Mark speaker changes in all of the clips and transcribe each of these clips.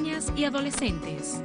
Speaker 1: niñas y adolescentes.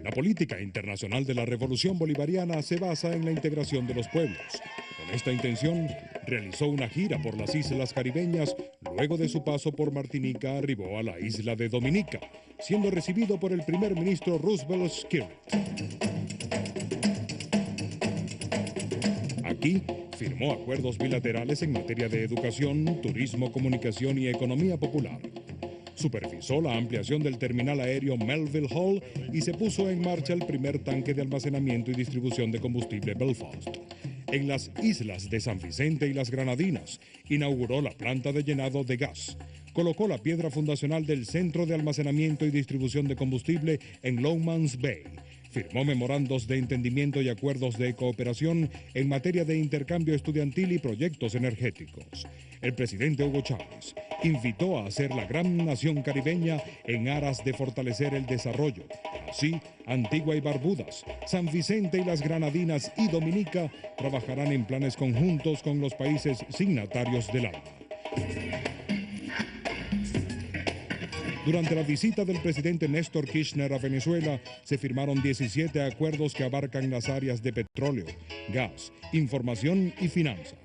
Speaker 2: La política internacional de la Revolución Bolivariana se basa en la integración de los pueblos. Con esta intención, realizó una gira por las islas caribeñas. Luego de su paso por Martinica, arribó a la isla de Dominica, siendo recibido por el primer ministro Roosevelt Skerrit. Aquí, firmó acuerdos bilaterales en materia de educación, turismo, comunicación y economía popular. Supervisó la ampliación del terminal aéreo Melville Hall y se puso en marcha el primer tanque de almacenamiento y distribución de combustible Belfast. En las islas de San Vicente y las Granadinas, inauguró la planta de llenado de gas. Colocó la piedra fundacional del Centro de Almacenamiento y Distribución de Combustible en Longmans Bay. Firmó memorandos de entendimiento y acuerdos de cooperación en materia de intercambio estudiantil y proyectos energéticos. El presidente Hugo Chávez invitó a ser la gran nación caribeña en aras de fortalecer el desarrollo. Así, Antigua y Barbudas, San Vicente y las Granadinas y Dominica trabajarán en planes conjuntos con los países signatarios del ALMA. Durante la visita del presidente Néstor Kirchner a Venezuela, se firmaron 17 acuerdos que abarcan las áreas de petróleo, gas, información y finanzas.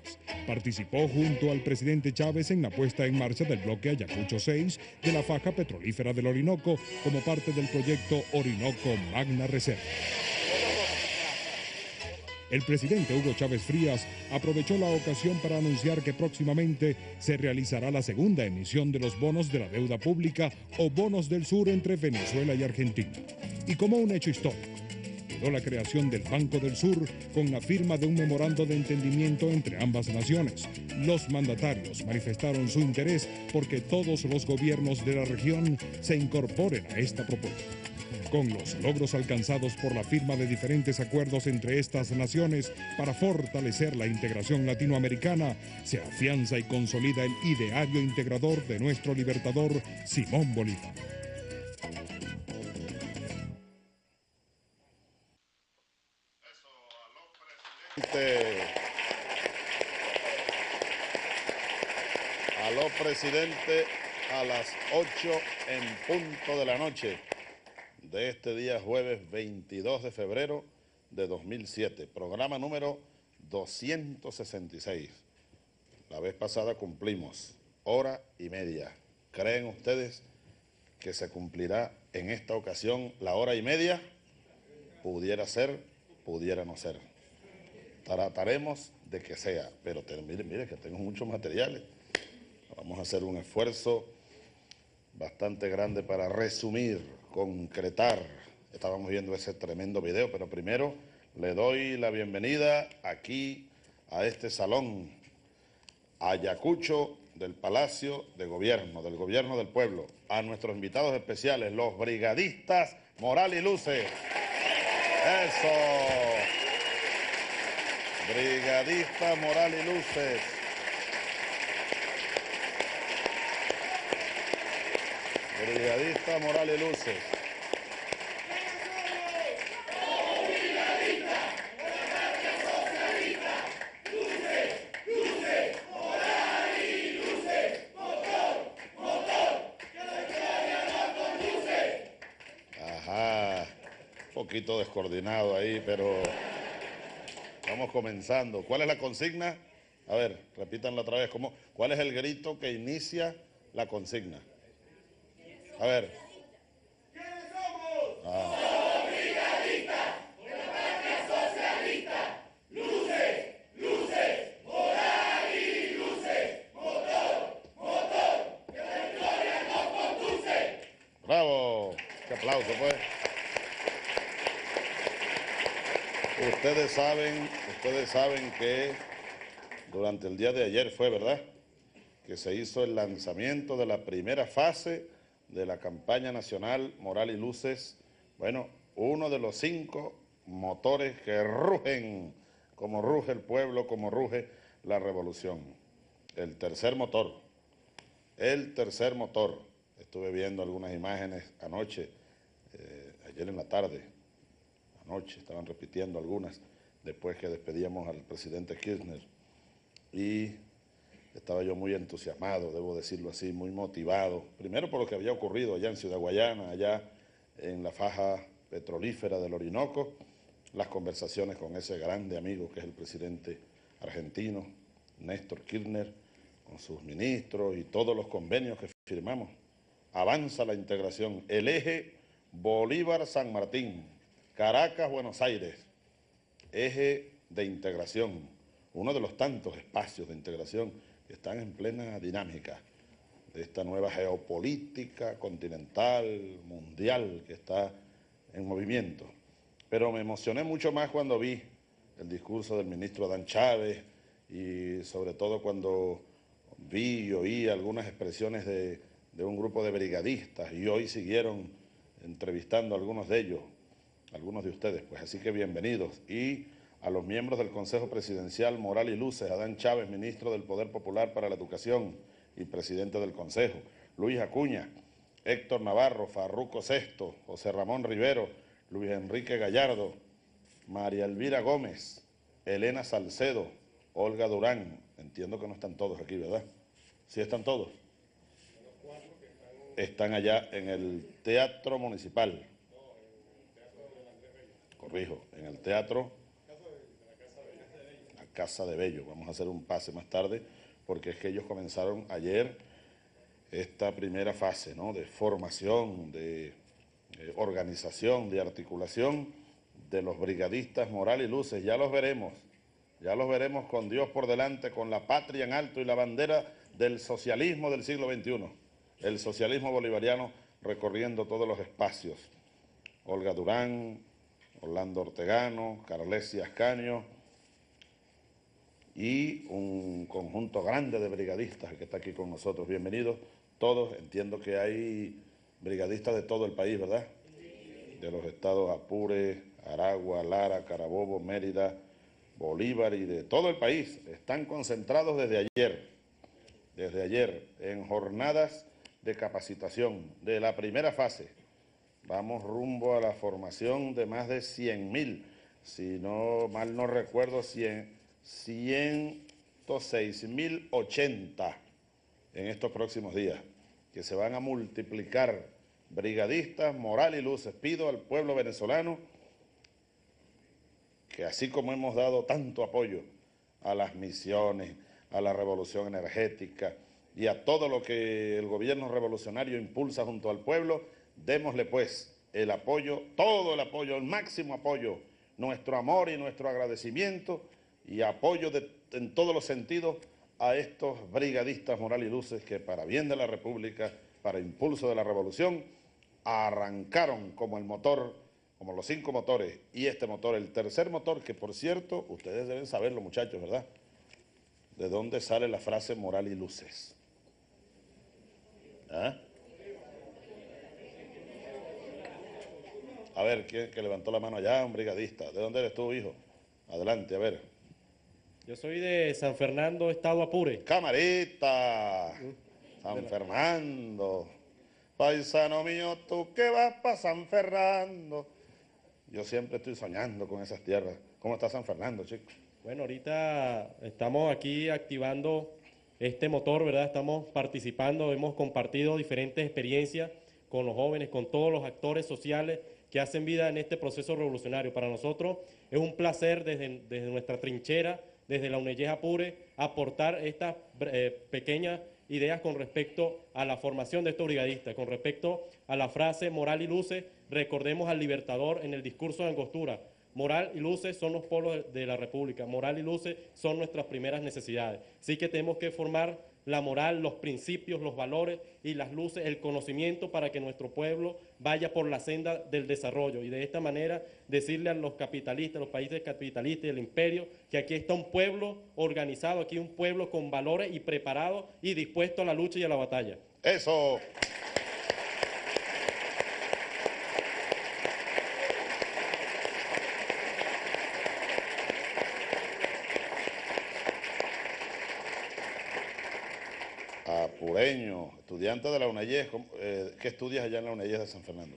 Speaker 2: Participó junto al presidente Chávez en la puesta en marcha del bloque Ayacucho 6 de la faja petrolífera del Orinoco como parte del proyecto Orinoco Magna Reserva. El presidente Hugo Chávez Frías aprovechó la ocasión para anunciar que próximamente se realizará la segunda emisión de los bonos de la deuda pública o bonos del sur entre Venezuela y Argentina. Y como un hecho histórico, quedó la creación del Banco del Sur con la firma de un memorando de entendimiento entre ambas naciones. Los mandatarios manifestaron su interés porque todos los gobiernos de la región se incorporen a esta propuesta. Con los logros alcanzados por la firma de diferentes acuerdos entre estas naciones para fortalecer la integración latinoamericana, se afianza y consolida el ideario integrador de nuestro libertador Simón Bolívar.
Speaker 3: Aló, presidente, a las 8 en punto de la noche de este día jueves 22 de febrero de 2007, programa número 266. La vez pasada cumplimos hora y media. ¿Creen ustedes que se cumplirá en esta ocasión la hora y media? Pudiera ser, pudiera no ser. Trataremos de que sea, pero mire que tengo muchos materiales. Vamos a hacer un esfuerzo bastante grande para resumir, concretar. Estábamos viendo ese tremendo video, pero primero le doy la bienvenida aquí a este salón Ayacucho del Palacio de Gobierno, del Gobierno del Pueblo, a nuestros invitados especiales, los brigadistas Moral y Luces. ¡Eso! Brigadista Moral y Luces. Brigadista Moral y Luces. Ajá, un poquito descoordinado ahí, pero vamos comenzando. ¿Cuál es la consigna? A ver, repítanla otra vez. ¿Cuál es el grito que inicia la consigna? A ver. ¿Quiénes somos? Somos brigadistas de la patria socialista. Luces, luces, moral y luces. Motor, motor, que la victoria nos conduce. ¡Bravo! ¡Qué aplauso, pues! Ustedes saben que durante el día de ayer fue, ¿verdad?, que se hizo el lanzamiento de la primera fase de la campaña nacional Moral y Luces. Bueno, uno de los 5 motores que rugen, como ruge el pueblo, como ruge la revolución. El tercer motor. Estuve viendo algunas imágenes anoche, ayer en la tarde, anoche, estaban repitiendo algunas, después que despedíamos al presidente Kirchner. Y estaba yo muy entusiasmado, debo decirlo así, muy motivado, primero por lo que había ocurrido allá en Ciudad Guayana, allá en la faja petrolífera del Orinoco, las conversaciones con ese grande amigo que es el presidente argentino, Néstor Kirchner, con sus ministros y todos los convenios que firmamos. Avanza la integración, el eje Bolívar-San Martín, Caracas-Buenos Aires, eje de integración, uno de los tantos espacios de integración que están en plena dinámica de esta nueva geopolítica continental, mundial, que está en movimiento. Pero me emocioné mucho más cuando vi el discurso del ministro Adán Chávez y sobre todo cuando vi y oí algunas expresiones de un grupo de brigadistas y hoy siguieron entrevistando a algunos de ellos, algunos de ustedes, pues así que bienvenidos. Y a los miembros del Consejo Presidencial Moral y Luces, Adán Chávez, ministro del Poder Popular para la Educación y presidente del Consejo, Luis Acuña, Héctor Navarro, Farruco Sesto, José Ramón Rivero, Luis Enrique Gallardo, María Elvira Gómez, Elena Salcedo, Olga Durán. Entiendo que no están todos aquí, ¿verdad? ¿Sí están todos? Están allá en el Teatro Municipal. Corrijo, en el Teatro Casa de Bello. Vamos a hacer un pase más tarde porque es que ellos comenzaron ayer esta primera fase, ¿no?, de formación, de organización, de articulación de los brigadistas Moral y Luces. Ya los veremos con Dios por delante, con la patria en alto y la bandera del socialismo del siglo XXI, el socialismo bolivariano recorriendo todos los espacios. Olga Durán, Orlando Ortegano, Carlesia Ascanio, y un conjunto grande de brigadistas que está aquí con nosotros. Bienvenidos todos. Entiendo que hay brigadistas de todo el país, ¿verdad? De los estados Apure, Aragua, Lara, Carabobo, Mérida, Bolívar y de todo el país. Están concentrados desde ayer, en jornadas de capacitación de la primera fase. Vamos rumbo a la formación de más de 100.000, si no mal no recuerdo, 106.080 en estos próximos días, que se van a multiplicar brigadistas, Moral y Luces. Pido al pueblo venezolano que así como hemos dado tanto apoyo a las misiones, a la revolución energética y a todo lo que el gobierno revolucionario impulsa junto al pueblo, démosle pues el apoyo, todo el apoyo, el máximo apoyo, nuestro amor y nuestro agradecimiento y apoyo en todos los sentidos a estos brigadistas Moral y Luces que para bien de la República, para impulso de la revolución, arrancaron como el motor, como los 5 motores, y este motor, el tercer motor, que por cierto, ustedes deben saberlo, muchachos, ¿verdad? ¿De dónde sale la frase Moral y Luces? ¿Ah? A ver, ¿quién que levantó la mano allá? Un brigadista. ¿De dónde eres tú, hijo? Adelante, a ver.
Speaker 1: Yo soy de San Fernando, estado Apure.
Speaker 3: ¡Camarita! San Fernando. Paisano mío, tú que vas para San Fernando. Yo siempre estoy soñando con esas tierras. ¿Cómo está San Fernando, chicos?
Speaker 1: Bueno, ahorita estamos aquí activando este motor, ¿verdad? Estamos participando, hemos compartido diferentes experiencias con los jóvenes, con todos los actores sociales que hacen vida en este proceso revolucionario. Para nosotros es un placer desde nuestra trinchera, desde la UNEYES Apure, aportar estas pequeñas ideas con respecto a la formación de estos brigadistas, con respecto a la frase Moral y Luces. Recordemos al Libertador en el discurso de Angostura: Moral y Luces son los polos de la República, moral y luces son nuestras primeras necesidades. Así que tenemos que formar la moral, los principios, los valores y las luces, el conocimiento para que nuestro pueblo vaya por la senda del desarrollo. Y de esta manera decirle a los capitalistas, los países capitalistas y el imperio, que aquí está un pueblo organizado, aquí un pueblo con valores y preparado y dispuesto a la lucha y a la batalla.
Speaker 3: Eso. Apureño, estudiante de la UNEYES, ¿qué estudias allá en la UNEYES de San Fernando?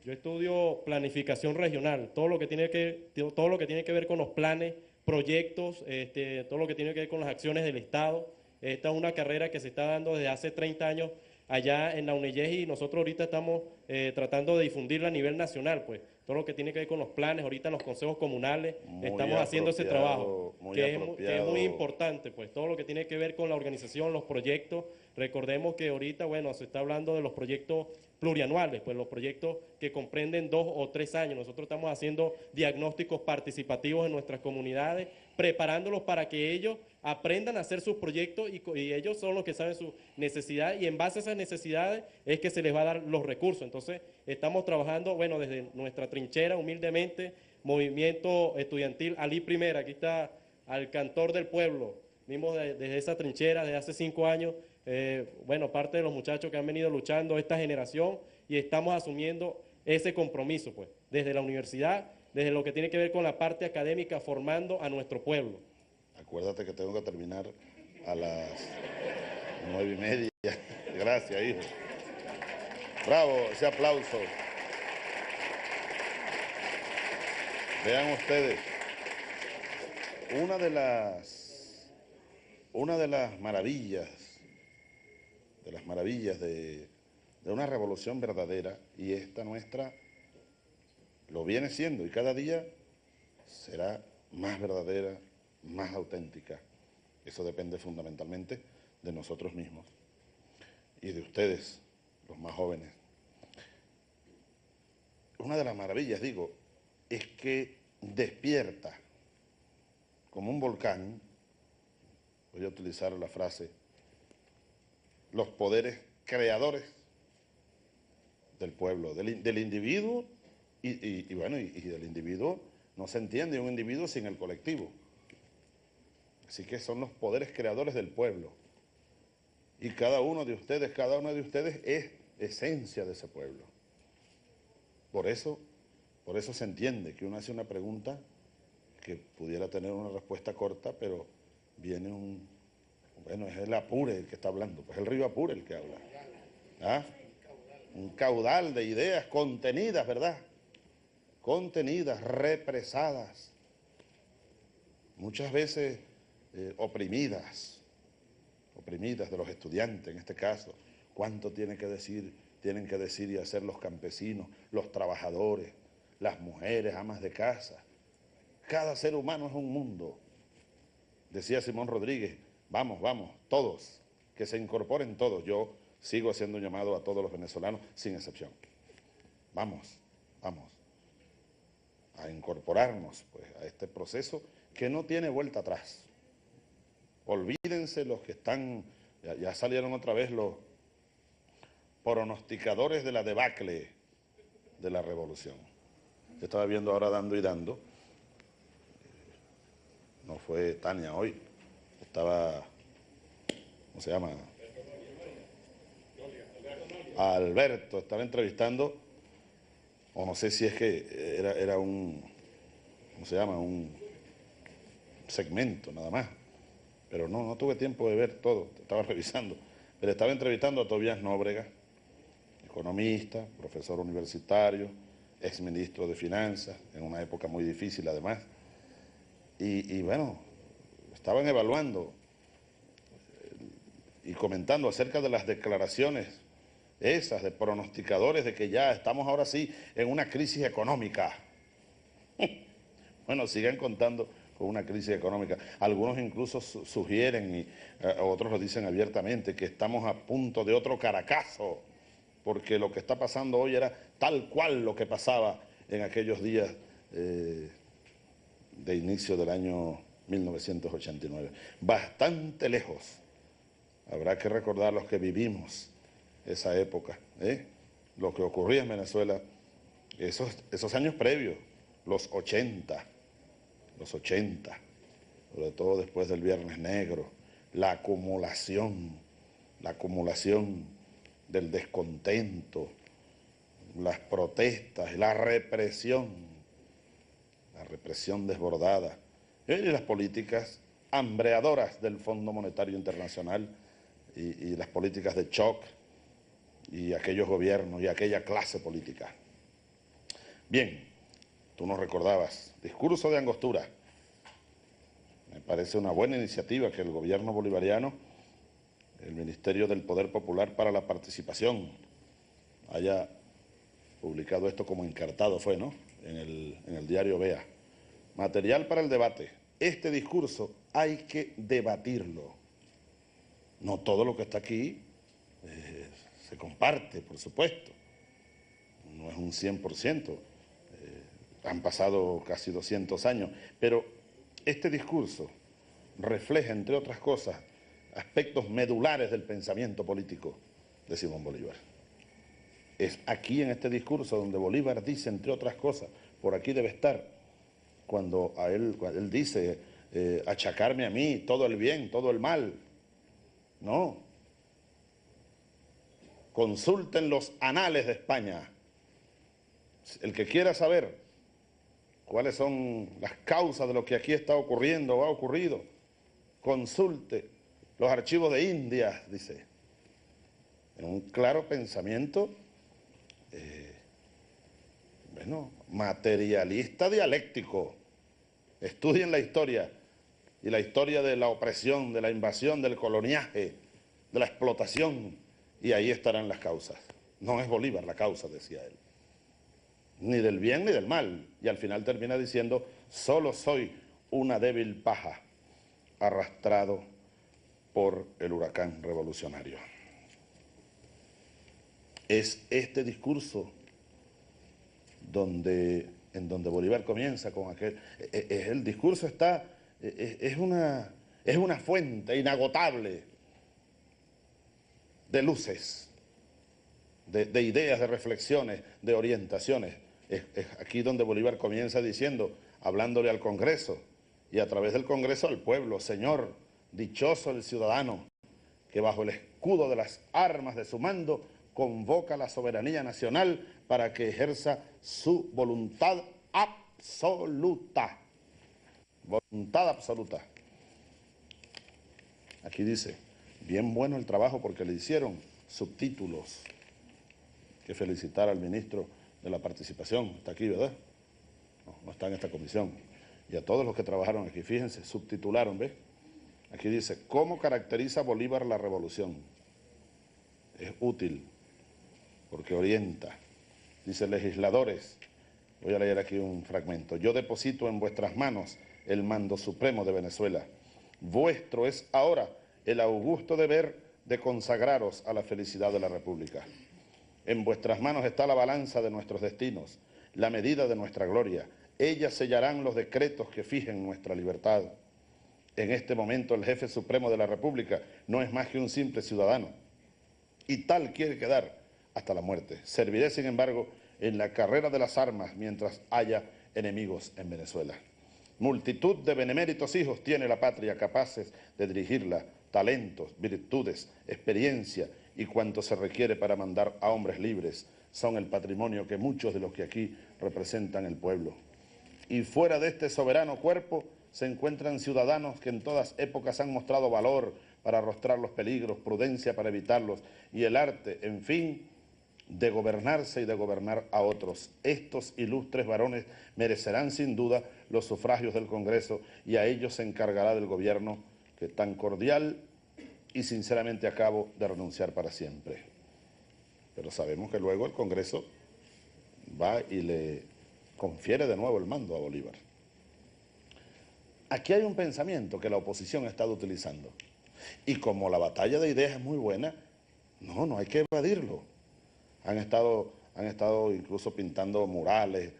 Speaker 1: Yo estudio planificación regional, todo lo que tiene que ver con los planes, proyectos, todo lo que tiene que ver con las acciones del Estado. Esta es una carrera que se está dando desde hace 30 años allá en la UNEYES y nosotros ahorita estamos tratando de difundirla a nivel nacional, pues. Todo lo que tiene que ver con los planes, ahorita en los consejos comunales, estamos haciendo ese trabajo, que es muy importante, pues, todo lo que tiene que ver con la organización, los proyectos. Recordemos que ahorita, bueno, se está hablando de los proyectos plurianuales, pues los proyectos que comprenden 2 o 3 años. Nosotros estamos haciendo diagnósticos participativos en nuestras comunidades, preparándolos para que ellos aprendan a hacer sus proyectos y ellos son los que saben sus necesidades y en base a esas necesidades es que se les va a dar los recursos. Entonces, estamos trabajando, bueno, desde nuestra trinchera, humildemente, movimiento estudiantil Ali Primera, aquí está al cantor del pueblo, mismo desde esa trinchera, desde hace 5 años, bueno, parte de los muchachos que han venido luchando esta generación y estamos asumiendo ese compromiso, pues, desde la universidad, desde lo que tiene que ver con la parte académica, formando a nuestro pueblo.
Speaker 3: Acuérdate que tengo que terminar a las 9:30. Gracias, hijo. Bravo, ese aplauso. Vean ustedes, una de las maravillas, de una revolución verdadera, y esta nuestra lo viene siendo, y cada día será más verdadera, más auténtica. Eso depende fundamentalmente de nosotros mismos y de ustedes, los más jóvenes. Una de las maravillas, digo, es que despierta como un volcán, voy a utilizar la frase, los poderes creadores del pueblo, del individuo, y bueno, y del individuo no se entiende un individuo sin el colectivo. Así que son los poderes creadores del pueblo. Y cada uno de ustedes es esencia de ese pueblo. Por eso se entiende que uno hace una pregunta que pudiera tener una respuesta corta, pero viene bueno, es el Apure el que está hablando, pues el río Apure el que habla. ¿Ah? Un caudal de ideas contenidas, ¿verdad? Contenidas, represadas, muchas veces oprimidas de los estudiantes en este caso. ¿Cuánto tienen que decir y hacer los campesinos, los trabajadores, las mujeres, amas de casa? Cada ser humano es un mundo. Decía Simón Rodríguez, vamos, todos, que se incorporen todos. Yo sigo haciendo un llamado a todos los venezolanos, sin excepción. Vamos a incorporarnos pues, a este proceso que no tiene vuelta atrás. Olvídense los que están, ya salieron otra vez los pronosticadores de la debacle de la revolución. Yo estaba viendo ahora Dando y Dando, no fue Tania hoy, estaba, ¿cómo se llama? Alberto, estaba entrevistando, o no sé si es que era un, ¿cómo se llama? Un segmento nada más, pero no tuve tiempo de ver todo, estaba revisando, pero estaba entrevistando a Tobías Nóbrega, economista, profesor universitario, exministro de Finanzas, en una época muy difícil además, y bueno, estaban evaluando y comentando acerca de las declaraciones esas de pronosticadores de que ya estamos ahora sí en una crisis económica. Bueno, sigan contando con una crisis económica. Algunos incluso sugieren, y otros lo dicen abiertamente, que estamos a punto de otro Caracazo, porque lo que está pasando hoy era tal cual lo que pasaba en aquellos días de inicio del año 1989. Bastante lejos. Habrá que recordar los que vivimos esa época, lo que ocurría en Venezuela, esos años previos, los 80, sobre todo después del Viernes Negro, la acumulación del descontento, las protestas, la represión desbordada, y las políticas hambreadoras del Fondo Monetario Internacional y las políticas de shock y aquellos gobiernos y aquella clase política. Bien, tú nos recordabas, discurso de Angostura. Me parece una buena iniciativa que el gobierno bolivariano, el Ministerio del Poder Popular para la Participación, haya publicado esto como encartado fue, ¿no?, en el diario Vea. Material para el debate. Este discurso hay que debatirlo. No todo lo que está aquí se comparte, por supuesto. No es un 100%. Han pasado casi 200 años. Pero este discurso refleja, entre otras cosas, aspectos medulares del pensamiento político de Simón Bolívar. Es aquí en este discurso donde Bolívar dice, entre otras cosas, por aquí debe estar, cuando él dice, achacarme a mí todo el bien, todo el mal. No. Consulten los anales de España. El que quiera saber cuáles son las causas de lo que aquí está ocurriendo o ha ocurrido, consulte los archivos de Indias, dice. En un claro pensamiento, materialista dialéctico. Estudien la historia, y la historia de la opresión, de la invasión, del coloniaje, de la explotación, y ahí estarán las causas. No es Bolívar la causa, decía él, ni del bien ni del mal, y al final termina diciendo, solo soy una débil paja arrastrado por el huracán revolucionario. Es este discurso en donde Bolívar comienza con aquel... El discurso es una fuente inagotable de luces, de ideas, de reflexiones, de orientaciones. Es aquí donde Bolívar comienza diciendo, hablándole al Congreso, y a través del Congreso al pueblo, Señor, dichoso el ciudadano, que bajo el escudo de las armas de su mando convoca a la soberanía nacional para que ejerza su voluntad absoluta. Voluntad absoluta. Aquí dice, bien bueno el trabajo porque le hicieron subtítulos. Que felicitar al ministro de la Participación, está aquí, ¿verdad? No está en esta comisión. Y a todos los que trabajaron aquí, fíjense, subtitularon, ¿ves? Aquí dice, ¿cómo caracteriza Bolívar la revolución? Es útil, porque orienta. Dice, legisladores, voy a leer aquí un fragmento. Yo deposito en vuestras manos el mando supremo de Venezuela. Vuestro es ahora el augusto deber de consagraros a la felicidad de la República. En vuestras manos está la balanza de nuestros destinos, la medida de nuestra gloria. Ellas sellarán los decretos que fijen nuestra libertad. En este momento el jefe supremo de la República no es más que un simple ciudadano. Y tal quiere quedar hasta la muerte. Serviré, sin embargo, en la carrera de las armas mientras haya enemigos en Venezuela. Multitud de beneméritos hijos tiene la patria capaces de dirigirla, talentos, virtudes, experiencia y cuanto se requiere para mandar a hombres libres son el patrimonio que muchos de los que aquí representan el pueblo. Y fuera de este soberano cuerpo se encuentran ciudadanos que en todas épocas han mostrado valor para arrostrar los peligros, prudencia para evitarlos y el arte, en fin, de gobernarse y de gobernar a otros. Estos ilustres varones merecerán sin duda los sufragios del Congreso y a ellos se encargará del gobierno que tan cordial y sinceramente acabo de renunciar para siempre. Pero sabemos que luego el Congreso va y le confiere de nuevo el mando a Bolívar. Aquí hay un pensamiento que la oposición ha estado utilizando. Y como la batalla de ideas es muy buena, no hay que evadirlo. Han estado incluso pintando murales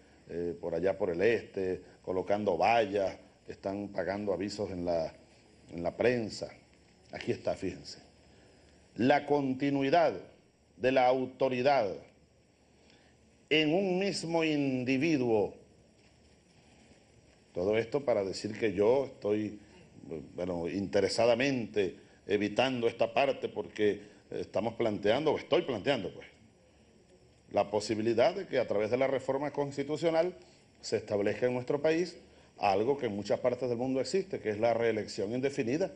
Speaker 3: por allá por el este, colocando vallas, están pagando avisos en la prensa. Aquí está, fíjense. La continuidad de la autoridad en un mismo individuo. Todo esto para decir que yo estoy, bueno, interesadamente evitando esta parte porque estamos planteando, o estoy planteando, pues, la posibilidad de que a través de la reforma constitucional se establezca en nuestro país algo que en muchas partes del mundo existe, que es la reelección indefinida,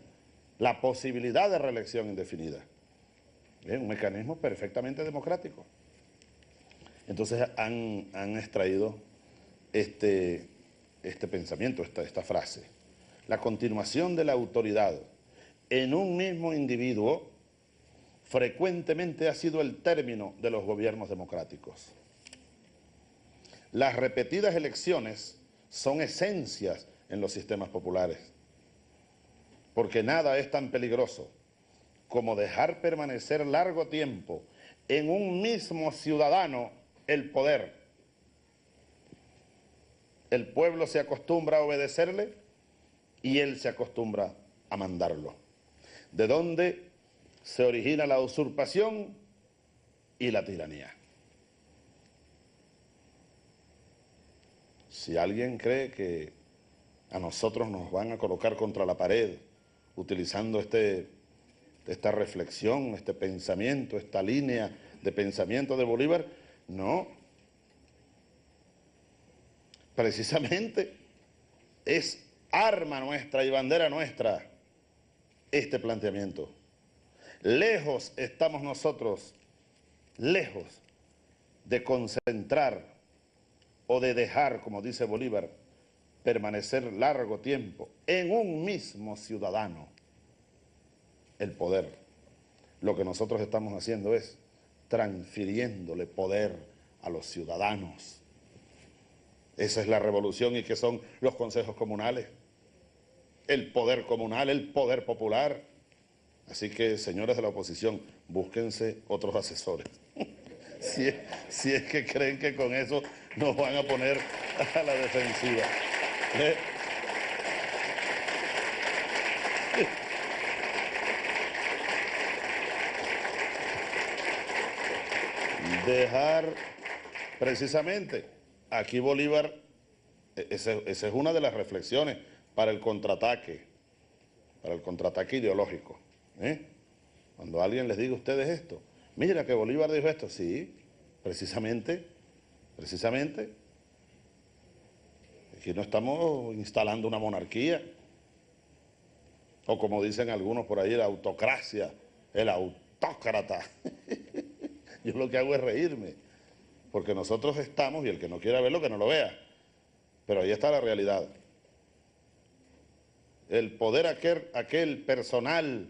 Speaker 3: la posibilidad de reelección indefinida. Es un mecanismo perfectamente democrático. Entonces han extraído este pensamiento, esta frase. La continuación de la autoridad en un mismo individuo frecuentemente ha sido el término de los gobiernos democráticos. Las repetidas elecciones son esencias en los sistemas populares, porque nada es tan peligroso como dejar permanecer largo tiempo en un mismo ciudadano el poder. El pueblo se acostumbra a obedecerle y él se acostumbra a mandarlo. De donde se origina la usurpación y la tiranía. Si alguien cree que a nosotros nos van a colocar contra la pared utilizando esta reflexión, este pensamiento, esta línea de pensamiento de Bolívar, no. Precisamente es arma nuestra y bandera nuestra este planteamiento. Lejos estamos nosotros, lejos de concentrar o de dejar, como dice Bolívar, permanecer largo tiempo en un mismo ciudadano el poder. Lo que nosotros estamos haciendo es transfiriéndole poder a los ciudadanos. Esa es la revolución. ¿Y qué son los consejos comunales? El poder comunal, el poder popular. Así que, señores de la oposición, búsquense otros asesores. si es que creen que con eso nos van a poner a la defensiva. Dejar, precisamente, aquí Bolívar, esa es una de las reflexiones para el contraataque ideológico. Cuando alguien les diga a ustedes esto, mira que Bolívar dijo esto, sí, precisamente, aquí no estamos instalando una monarquía, o como dicen algunos por ahí, la autocracia, el autócrata. Yo lo que hago es reírme, porque nosotros estamos, y el que no quiera verlo, que no lo vea, pero ahí está la realidad. El poder aquel personal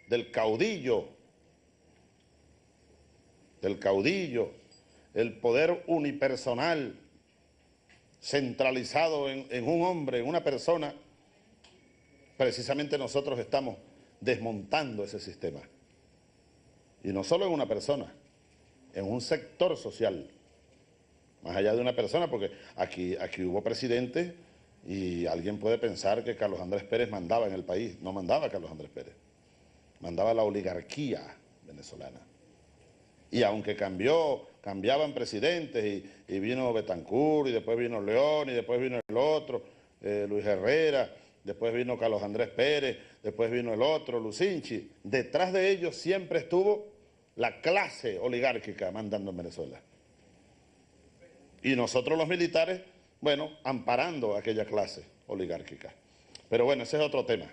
Speaker 3: del caudillo, el poder unipersonal centralizado en un hombre, en una persona, precisamente nosotros estamos desmontando ese sistema. Y no solo en una persona, en un sector social, más allá de una persona, porque aquí hubo presidentes y alguien puede pensar que Carlos Andrés Pérez mandaba en el país. No mandaba Carlos Andrés Pérez, mandaba la oligarquía venezolana. Y aunque cambiaban presidentes y vino Betancourt, y después vino León, y después vino el otro, Luis Herrera, después vino Carlos Andrés Pérez, después vino el otro, Lucinchi, detrás de ellos siempre estuvo la clase oligárquica mandando en Venezuela. Y nosotros los militares, bueno, amparando a aquella clase oligárquica. Pero bueno, ese es otro tema.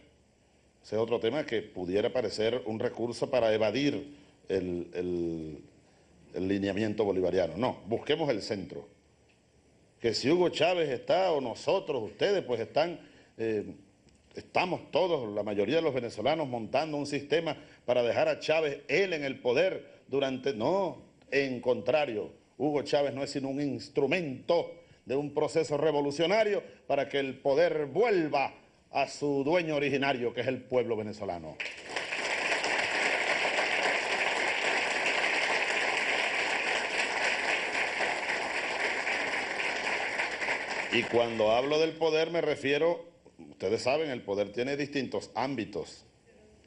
Speaker 3: Ese es otro tema que pudiera parecer un recurso para evadir el lineamiento bolivariano. No, busquemos el centro. Que si Hugo Chávez está, o nosotros, ustedes, pues estamos todos, la mayoría de los venezolanos, montando un sistema para dejar a Chávez, él en el poder durante... No, en contrario, Hugo Chávez no es sino un instrumento de un proceso revolucionario para que el poder vuelva a su dueño originario, que es el pueblo venezolano. Y cuando hablo del poder me refiero, ustedes saben, el poder tiene distintos ámbitos.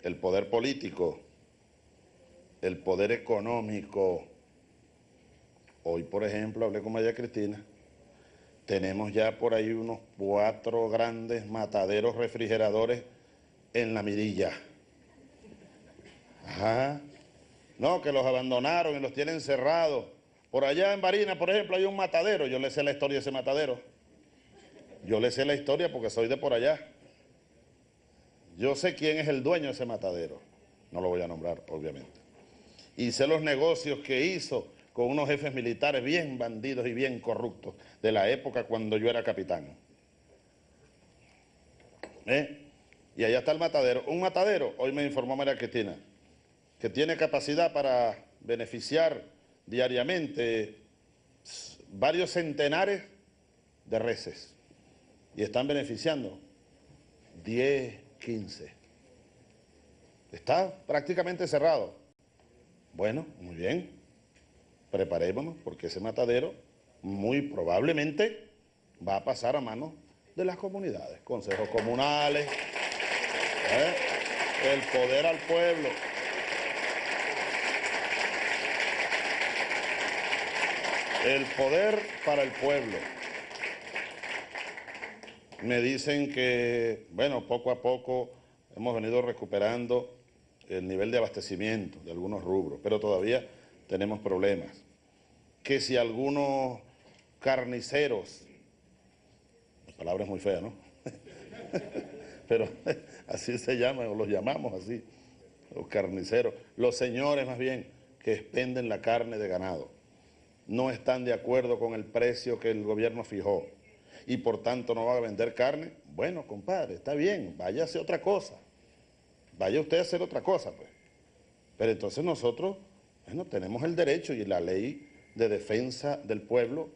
Speaker 3: El poder político, el poder económico. Hoy, por ejemplo, hablé con María Cristina. Tenemos ya por ahí unos 4 grandes mataderos refrigeradores en la Mirilla. Ajá. No, que los abandonaron y los tienen cerrados. Por allá en Barinas, por ejemplo, hay un matadero. Yo le sé la historia de ese matadero. Yo le sé la historia porque soy de por allá. Yo sé quién es el dueño de ese matadero. No lo voy a nombrar, obviamente. Y sé los negocios que hizo con unos jefes militares bien bandidos y bien corruptos de la época cuando yo era capitán. Y allá está el matadero. Un matadero, hoy me informó María Cristina, que tiene capacidad para beneficiar diariamente varios centenares de reses. Y están beneficiando 10, 15. Está prácticamente cerrado. Bueno, muy bien. Preparémonos porque ese matadero muy probablemente va a pasar a manos de las comunidades, consejos comunales, el poder al pueblo. El poder para el pueblo. Me dicen que, bueno, poco a poco hemos venido recuperando el nivel de abastecimiento de algunos rubros, pero todavía tenemos problemas. Que si algunos carniceros, la palabra es muy fea, ¿no? Pero así se llaman, o los llamamos así, los carniceros, los señores más bien, que expenden la carne de ganado, no están de acuerdo con el precio que el gobierno fijó y por tanto no van a vender carne. Bueno, compadre, está bien, vaya a hacer otra cosa, vaya usted a hacer otra cosa, pues. Pero entonces nosotros, bueno, tenemos el derecho y la ley de defensa del pueblo,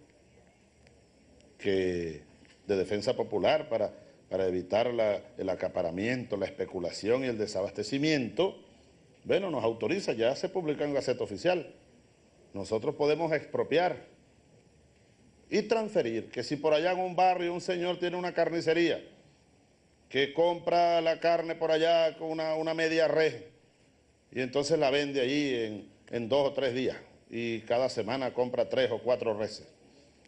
Speaker 3: de defensa popular para evitar el acaparamiento, la especulación y el desabastecimiento, bueno, nos autoriza, ya se publica en Gaceta Oficial. Nosotros podemos expropiar y transferir, que si por allá en un barrio un señor tiene una carnicería, que compra la carne por allá con una media res, y entonces la vende allí en 2 o 3 días, y cada semana compra 3 o 4 reses.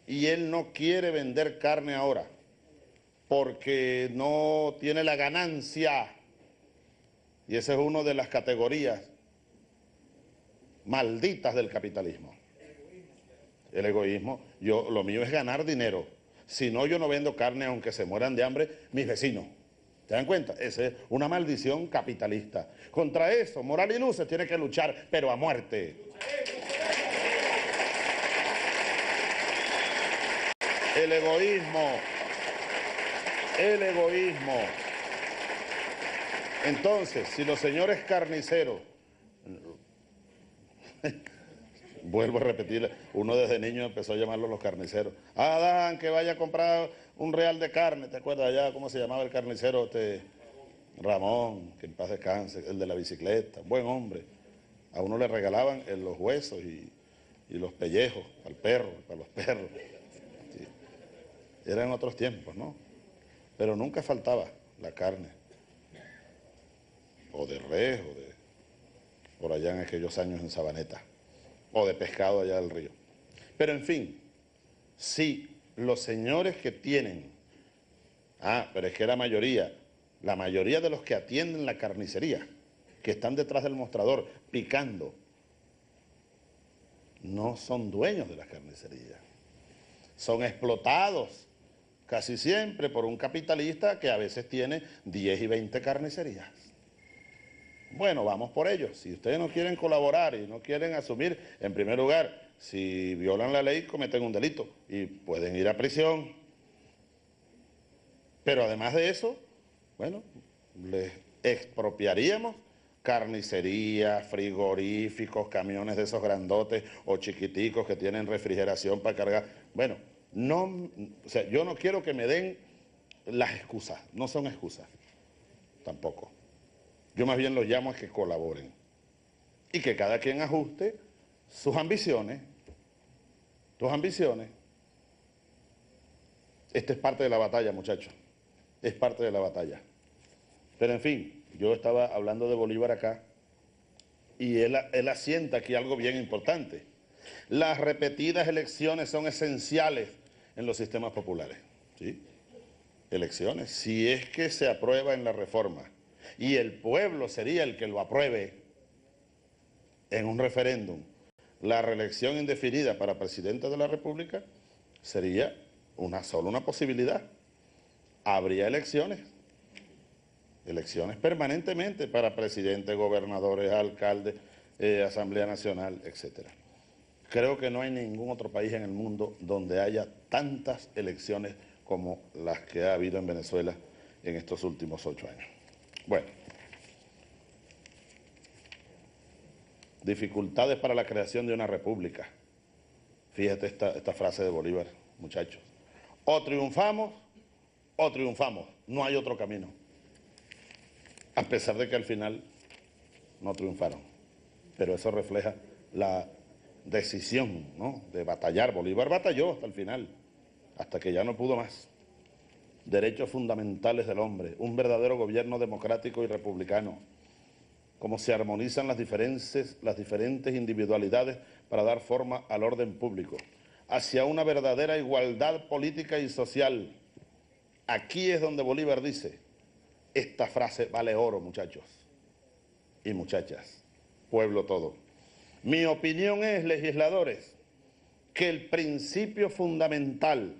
Speaker 3: Y él no quiere vender carne ahora, porque no tiene la ganancia. Y esa es una de las categorías malditas del capitalismo. El egoísmo. Lo mío es ganar dinero. Si no, yo no vendo carne aunque se mueran de hambre mis vecinos. ¿Se dan cuenta? Esa es una maldición capitalista. Contra eso, Moral y Luces tiene que luchar, pero a muerte. El egoísmo. El egoísmo. Entonces, si los señores carniceros, vuelvo a repetir, uno desde niño empezó a llamarlos los carniceros. Adán, que vaya a comprar un real de carne, ¿te acuerdas allá cómo se llamaba el carnicero? Ramón, que en paz descanse, el de la bicicleta, buen hombre. A uno le regalaban los huesos y los pellejos al perro, para los perros. Sí. Eran otros tiempos, ¿no? Pero nunca faltaba la carne. O de res, o de por allá en aquellos años en Sabaneta, o de pescado allá del río. Pero en fin, si los señores que tienen, pero es que la mayoría de los que atienden la carnicería, que están detrás del mostrador picando, no son dueños de la carnicería, son explotados casi siempre por un capitalista que a veces tiene 10 y 20 carnicerías. Bueno, vamos por ellos. Si ustedes no quieren colaborar y no quieren asumir, en primer lugar, si violan la ley, cometen un delito y pueden ir a prisión. Pero además de eso, bueno, les expropiaríamos carnicería, frigoríficos, camiones de esos grandotes o chiquiticos que tienen refrigeración para cargar. Bueno, o sea, yo no quiero que me den las excusas, no son excusas, tampoco. Yo más bien los llamo a que colaboren y que cada quien ajuste sus ambiciones, tus ambiciones. Esta es parte de la batalla, muchachos. es parte de la batalla. Pero en fin, yo estaba hablando de Bolívar acá y él asienta aquí algo bien importante. Las repetidas elecciones son esenciales en los sistemas populares, ¿sí? Elecciones, si es que se aprueba en la reforma y el pueblo sería el que lo apruebe en un referéndum, la reelección indefinida para presidente de la República sería solo una posibilidad. Habría elecciones permanentemente para presidentes, gobernadores, alcaldes, Asamblea Nacional, etcétera. Creo que no hay ningún otro país en el mundo donde haya tantas elecciones como las que ha habido en Venezuela en estos últimos 8 años. Bueno, dificultades para la creación de una república. Fíjate esta frase de Bolívar, muchachos. O triunfamos, no hay otro camino. A pesar de que al final no triunfaron. Pero eso refleja la decisión, ¿no?, de batallar. Bolívar batalló hasta el final, hasta que ya no pudo más. Derechos fundamentales del hombre, un verdadero gobierno democrático y republicano, cómo se armonizan las diferentes individualidades para dar forma al orden público, hacia una verdadera igualdad política y social. Aquí es donde Bolívar dice, esta frase vale oro, muchachos y muchachas, pueblo todo. Mi opinión es, legisladores, que el principio fundamental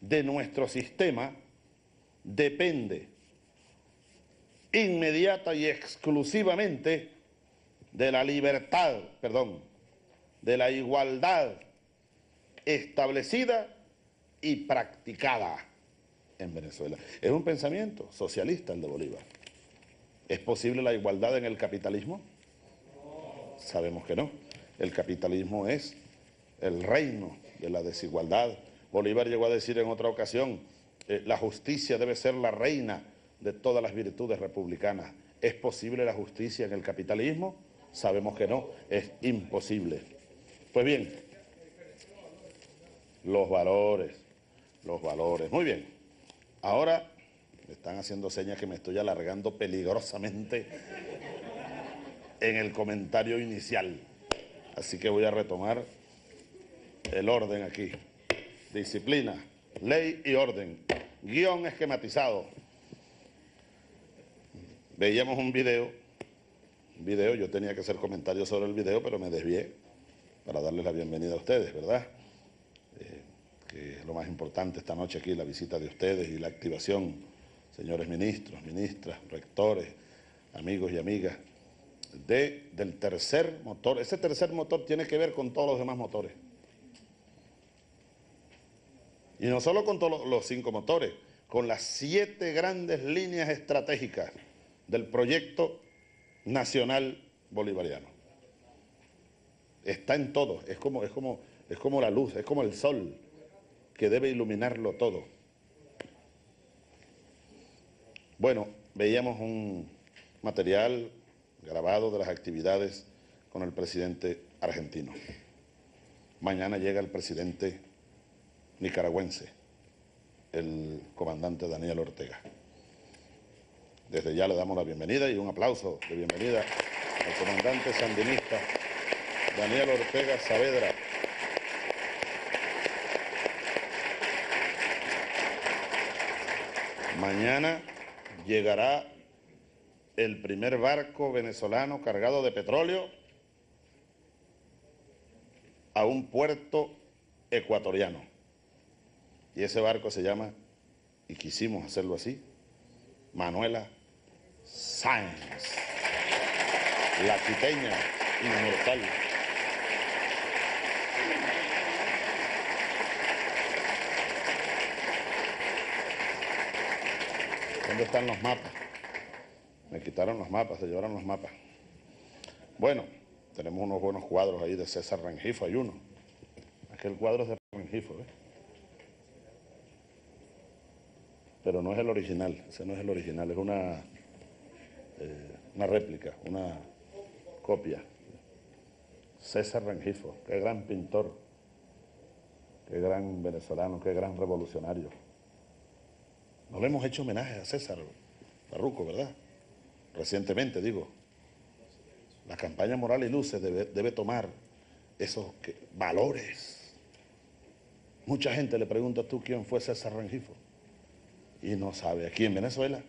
Speaker 3: de nuestro sistema depende inmediata y exclusivamente de la libertad, de la igualdad establecida y practicada en Venezuela. Es un pensamiento socialista el de Bolívar. ¿Es posible la igualdad en el capitalismo? Sabemos que no. El capitalismo es el reino de la desigualdad. Bolívar llegó a decir en otra ocasión, la justicia debe ser la reina de todas las virtudes republicanas. ¿Es posible la justicia en el capitalismo? Sabemos que no, es imposible. Pues bien, los valores. Muy bien, ahora me están haciendo señas que me estoy alargando peligrosamente en el comentario inicial. Así que voy a retomar el orden aquí. Disciplina, ley y orden. Guión esquematizado. Veíamos un video, yo tenía que hacer comentarios sobre el video, pero me desvié para darles la bienvenida a ustedes, ¿verdad? Que es lo más importante esta noche aquí, la visita de ustedes y la activación, señores ministros, ministras, rectores, amigos y amigas, del tercer motor. Ese tercer motor tiene que ver con todos los demás motores. Y no solo con todos los 5 motores, con las 7 grandes líneas estratégicas del proyecto nacional bolivariano. Está en todo, es como la luz, es como el sol que debe iluminarlo todo. Bueno, veíamos un material grabado de las actividades con el presidente argentino. Mañana llega el presidente nicaragüense, el comandante Daniel Ortega. Desde ya le damos la bienvenida y un aplauso de bienvenida al comandante sandinista Daniel Ortega Saavedra. Mañana llegará el primer barco venezolano cargado de petróleo a un puerto ecuatoriano. Y ese barco se llama, y quisimos hacerlo así, Manuela Sáenz, la quiteña inmortal. ¿Dónde están los mapas? Me quitaron los mapas, se llevaron los mapas. Bueno, tenemos unos buenos cuadros ahí de César Rengifo, hay uno. Aquel cuadro es de Rengifo, ¿ves? Pero no es el original, ese no es el original, es una réplica, una copia. César Rengifo, qué gran pintor, qué gran venezolano, qué gran revolucionario. No le hemos hecho homenaje a César Farruco, ¿verdad? Recientemente, digo. La campaña Moral y Luces debe tomar esos valores. Mucha gente le pregunta tú quién fue César Rengifo y no sabe. Aquí en Venezuela.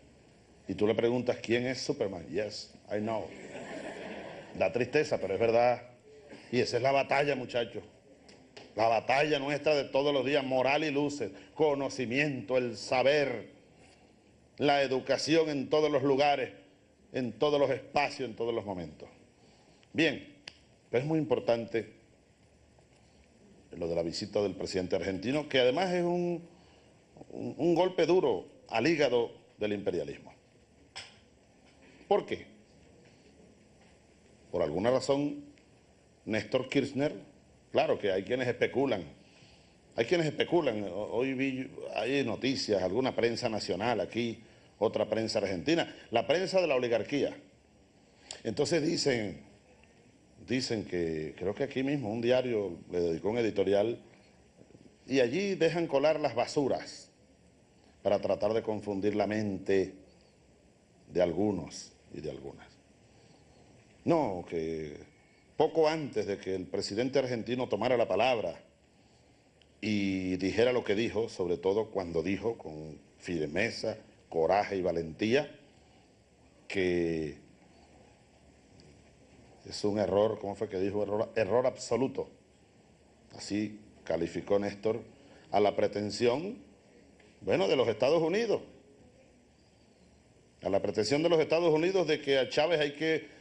Speaker 3: Y tú le preguntas quién es Superman. Yes, I know. Da tristeza, pero es verdad. Y esa es la batalla, muchachos. La batalla nuestra de todos los días, moral y luces, conocimiento, el saber, la educación en todos los lugares, en todos los espacios, en todos los momentos. Bien, pero es muy importante lo de la visita del presidente argentino, que además es un golpe duro al hígado del imperialismo. ¿Por qué? Por alguna razón, Néstor Kirchner, claro que hay quienes especulan. Hoy vi, hay noticias, alguna prensa nacional aquí, otra prensa argentina, la prensa de la oligarquía. Entonces dicen que, creo que aquí mismo un diario le dedicó un editorial, y allí dejan colar las basuras para tratar de confundir la mente de algunos y de algunas. No, que poco antes de que el presidente argentino tomara la palabra y dijera lo que dijo, sobre todo cuando dijo con firmeza, coraje y valentía, que es un error, ¿cómo fue que dijo? Error absoluto. Así calificó Néstor a la pretensión, bueno, de los Estados Unidos. A la pretensión de los Estados Unidos de que a Chávez hay que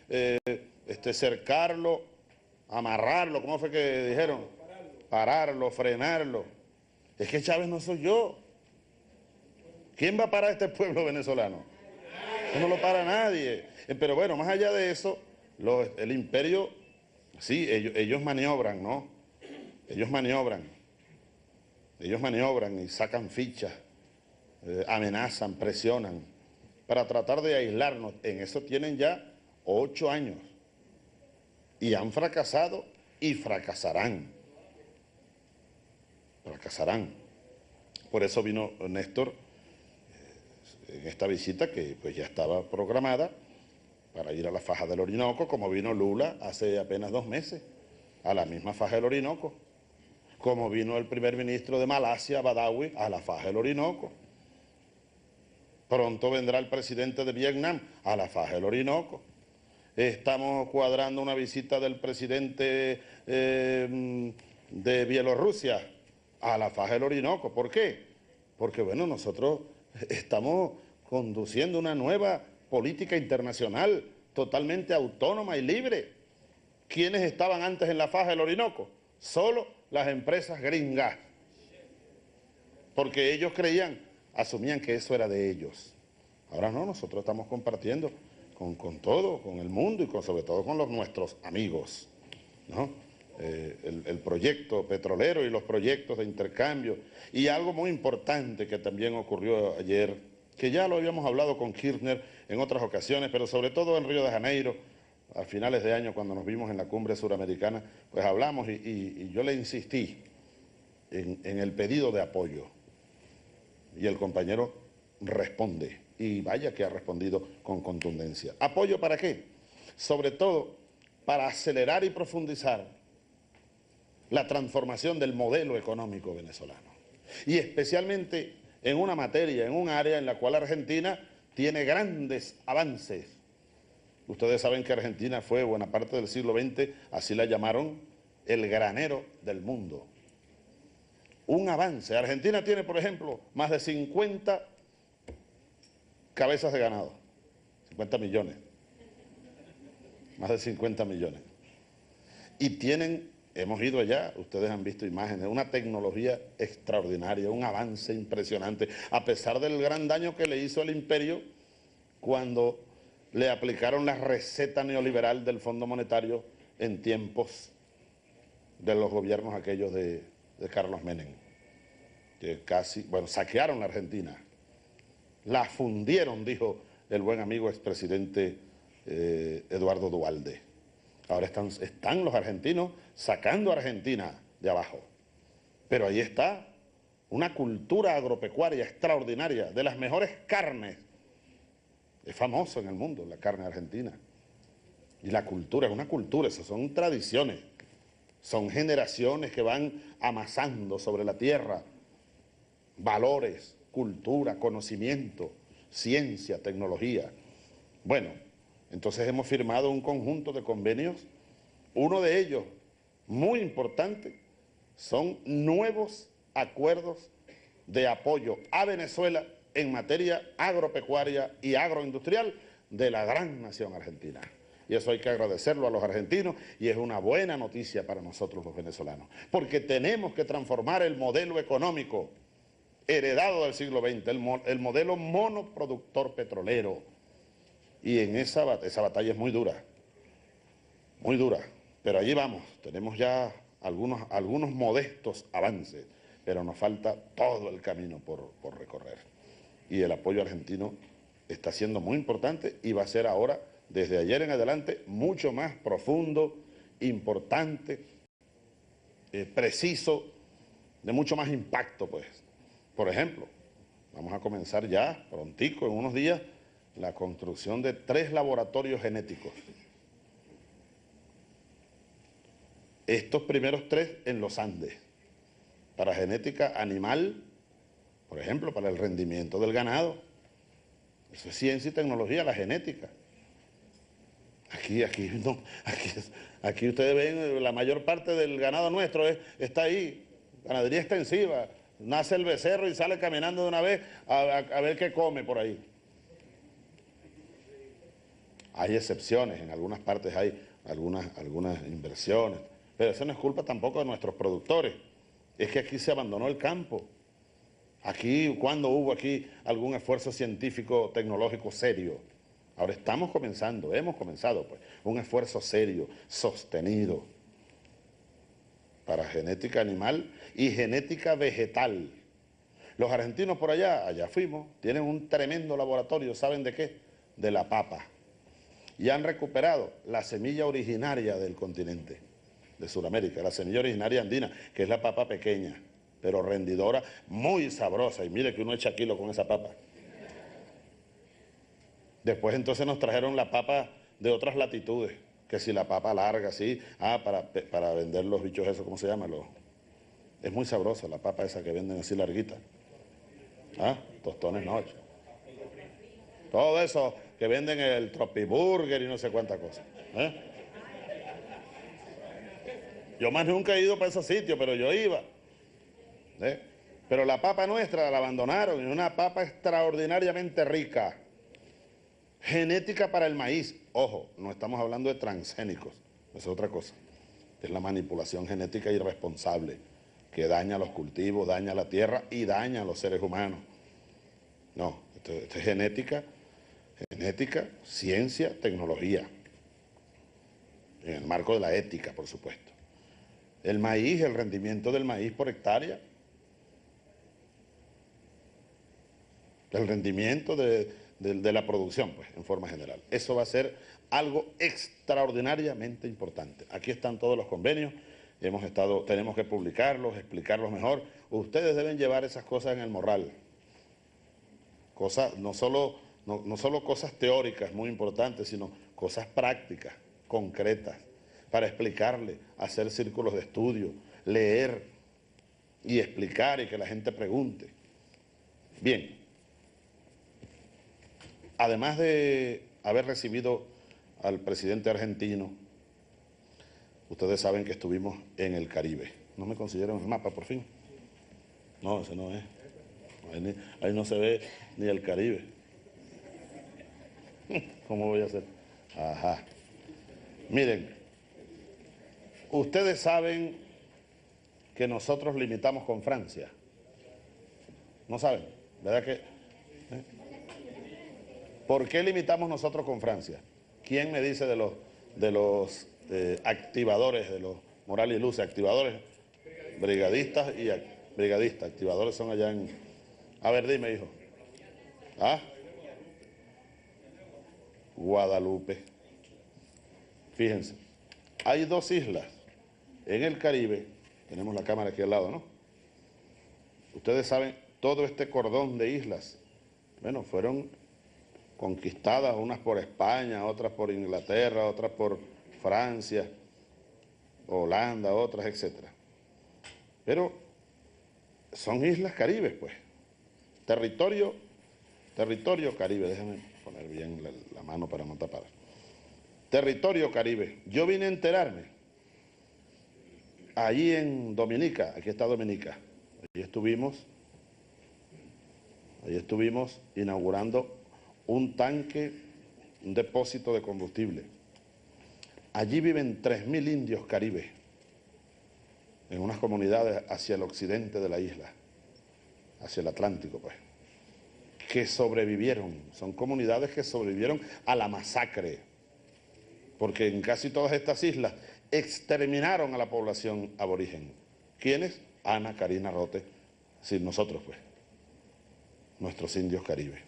Speaker 3: cercarlo, amarrarlo, ¿cómo fue que dijeron? Pararlo, frenarlo. Es que Chávez no soy yo. ¿Quién va a parar a este pueblo venezolano? Eso no lo para nadie. Pero bueno, más allá de eso, el imperio, sí, ellos maniobran, ¿no? Ellos maniobran y sacan fichas, amenazan, presionan, para tratar de aislarnos. En eso tienen ya 8 años. Y han fracasado y fracasarán. Fracasarán. Por eso vino Néstor en esta visita que pues ya estaba programada para ir a la faja del Orinoco, como vino Lula hace apenas 2 meses, a la misma faja del Orinoco, como vino el primer ministro de Malasia, Badawi, a la faja del Orinoco. Pronto vendrá el presidente de Vietnam a la faja del Orinoco. Estamos cuadrando una visita del presidente de Bielorrusia a la faja del Orinoco. ¿Por qué? Porque, bueno, nosotros estamos conduciendo una nueva política internacional totalmente autónoma y libre. ¿Quiénes estaban antes en la faja del Orinoco? Solo las empresas gringas. Porque ellos asumían que eso era de ellos. Ahora no, nosotros estamos compartiendo con todo, con el mundo y sobre todo con nuestros amigos, ¿no? El proyecto petrolero y los proyectos de intercambio. Y algo muy importante que también ocurrió ayer, que ya lo habíamos hablado con Kirchner en otras ocasiones, pero sobre todo en Río de Janeiro, a finales de año cuando nos vimos en la cumbre suramericana, pues hablamos y yo le insistí en el pedido de apoyo. Y el compañero responde, y vaya que ha respondido con contundencia. ¿Apoyo para qué? Sobre todo para acelerar y profundizar la transformación del modelo económico venezolano. Y especialmente en una materia, en un área en la cual Argentina tiene grandes avances. Ustedes saben que Argentina fue buena parte del siglo XX, así la llamaron, el granero del mundo. Un avance. Argentina tiene, por ejemplo, más de 50 cabezas de ganado, 50 millones, más de 50 millones. Y tienen, hemos ido allá, ustedes han visto imágenes, una tecnología extraordinaria, un avance impresionante, a pesar del gran daño que le hizo al imperio cuando le aplicaron la receta neoliberal del Fondo Monetario en tiempos de los gobiernos aquellos de Carlos Menem, que casi, bueno, saquearon la Argentina, la fundieron, dijo el buen amigo expresidente Eduardo Duhalde. Ahora están los argentinos sacando a Argentina de abajo. Pero ahí está una cultura agropecuaria extraordinaria, de las mejores carnes. Es famoso en el mundo la carne argentina. Y la cultura es una cultura, esas son tradiciones, son generaciones que van amasando sobre la tierra valores, cultura, conocimiento, ciencia, tecnología. Bueno, entonces hemos firmado un conjunto de convenios. Uno de ellos, muy importante, son nuevos acuerdos de apoyo a Venezuela en materia agropecuaria y agroindustrial de la gran nación argentina. Y eso hay que agradecerlo a los argentinos y es una buena noticia para nosotros los venezolanos, porque tenemos que transformar el modelo económico heredado del siglo XX, el modelo monoproductor petrolero. Y en esa batalla es muy dura, pero allí vamos, tenemos ya algunos modestos avances, pero nos falta todo el camino por recorrer. Y el apoyo argentino está siendo muy importante y va a ser ahora, desde ayer en adelante, mucho más profundo, importante, preciso, de mucho más impacto, pues. Por ejemplo, vamos a comenzar ya, prontico, en unos días, la construcción de 3 laboratorios genéticos. Estos primeros 3 en los Andes, para genética animal, por ejemplo, para el rendimiento del ganado. Eso es ciencia y tecnología, la genética. Aquí ustedes ven, la mayor parte del ganado nuestro está ahí, ganadería extensiva. Nace el becerro y sale caminando de una vez a ver qué come por ahí. Hay excepciones, en algunas partes hay algunas inversiones, pero eso no es culpa tampoco de nuestros productores. Es que aquí se abandonó el campo. Aquí, ¿cuándo hubo aquí algún esfuerzo científico, tecnológico serio? Ahora hemos comenzado pues, un esfuerzo serio, sostenido, para genética animal y genética vegetal. Los argentinos por allá fuimos, tienen un tremendo laboratorio, ¿saben de qué? De la papa. Y han recuperado la semilla originaria del continente, de Sudamérica, la semilla originaria andina, que es la papa pequeña, pero rendidora, muy sabrosa. Y mire que uno echa kilo con esa papa. Después entonces nos trajeron la papa de otras latitudes, que si la papa larga, así, para vender los bichos esos, ¿cómo se llama? Es muy sabrosa la papa esa que venden así larguita. Tostones no. Todo eso que venden el Tropiburger y no sé cuántas cosas. Yo más nunca he ido para esos sitios, pero yo iba. Pero la papa nuestra la abandonaron, y una papa extraordinariamente rica. Genética para el maíz. Ojo, no estamos hablando de transgénicos, es otra cosa. Es la manipulación genética irresponsable que daña los cultivos, daña la tierra y daña a los seres humanos. No, esto es genética, ciencia, tecnología. En el marco de la ética, por supuesto. El maíz, el rendimiento del maíz por hectárea. El rendimiento de la producción, pues, en forma general. Eso va a ser algo extraordinariamente importante. Aquí están todos los convenios, tenemos que publicarlos, explicarlos mejor. Ustedes deben llevar esas cosas en el morral. No solo cosas teóricas muy importantes, sino cosas prácticas, concretas, para explicarle, hacer círculos de estudio, leer y explicar y que la gente pregunte. Bien. Además de haber recibido al presidente argentino, ustedes saben que estuvimos en el Caribe. ¿No me consiguieron el mapa por fin? No, ese no es. Ahí no se ve ni el Caribe. ¿Cómo voy a hacer? Ajá. Miren, ustedes saben que nosotros limitamos con Francia. ¿No saben? ¿Verdad que? ¿Por qué limitamos nosotros con Francia? ¿Quién me dice de los activadores, de los Morales y Luce, activadores? Brigadistas y brigadistas. Activadores son allá en... A ver, dime, hijo. Guadalupe. Fíjense, hay 2 islas en el Caribe, tenemos la cámara aquí al lado, ¿no? Ustedes saben, todo este cordón de islas, bueno, fueron conquistadas, unas por España, otras por Inglaterra, otras por Francia, Holanda, otras, etc. Pero son islas caribes, pues. Territorio caribe, déjenme poner bien la mano para no tapar. Territorio caribe. Yo vine a enterarme allí en Dominica, aquí está Dominica, allí estuvimos inaugurando un tanque, un depósito de combustible. Allí viven 3.000 indios caribes, en unas comunidades hacia el occidente de la isla, hacia el Atlántico, pues, que sobrevivieron, son comunidades que sobrevivieron a la masacre, porque en casi todas estas islas exterminaron a la población aborigen. ¿Quiénes? Ana, Karina, Rote, sí, nosotros, pues, nuestros indios caribes.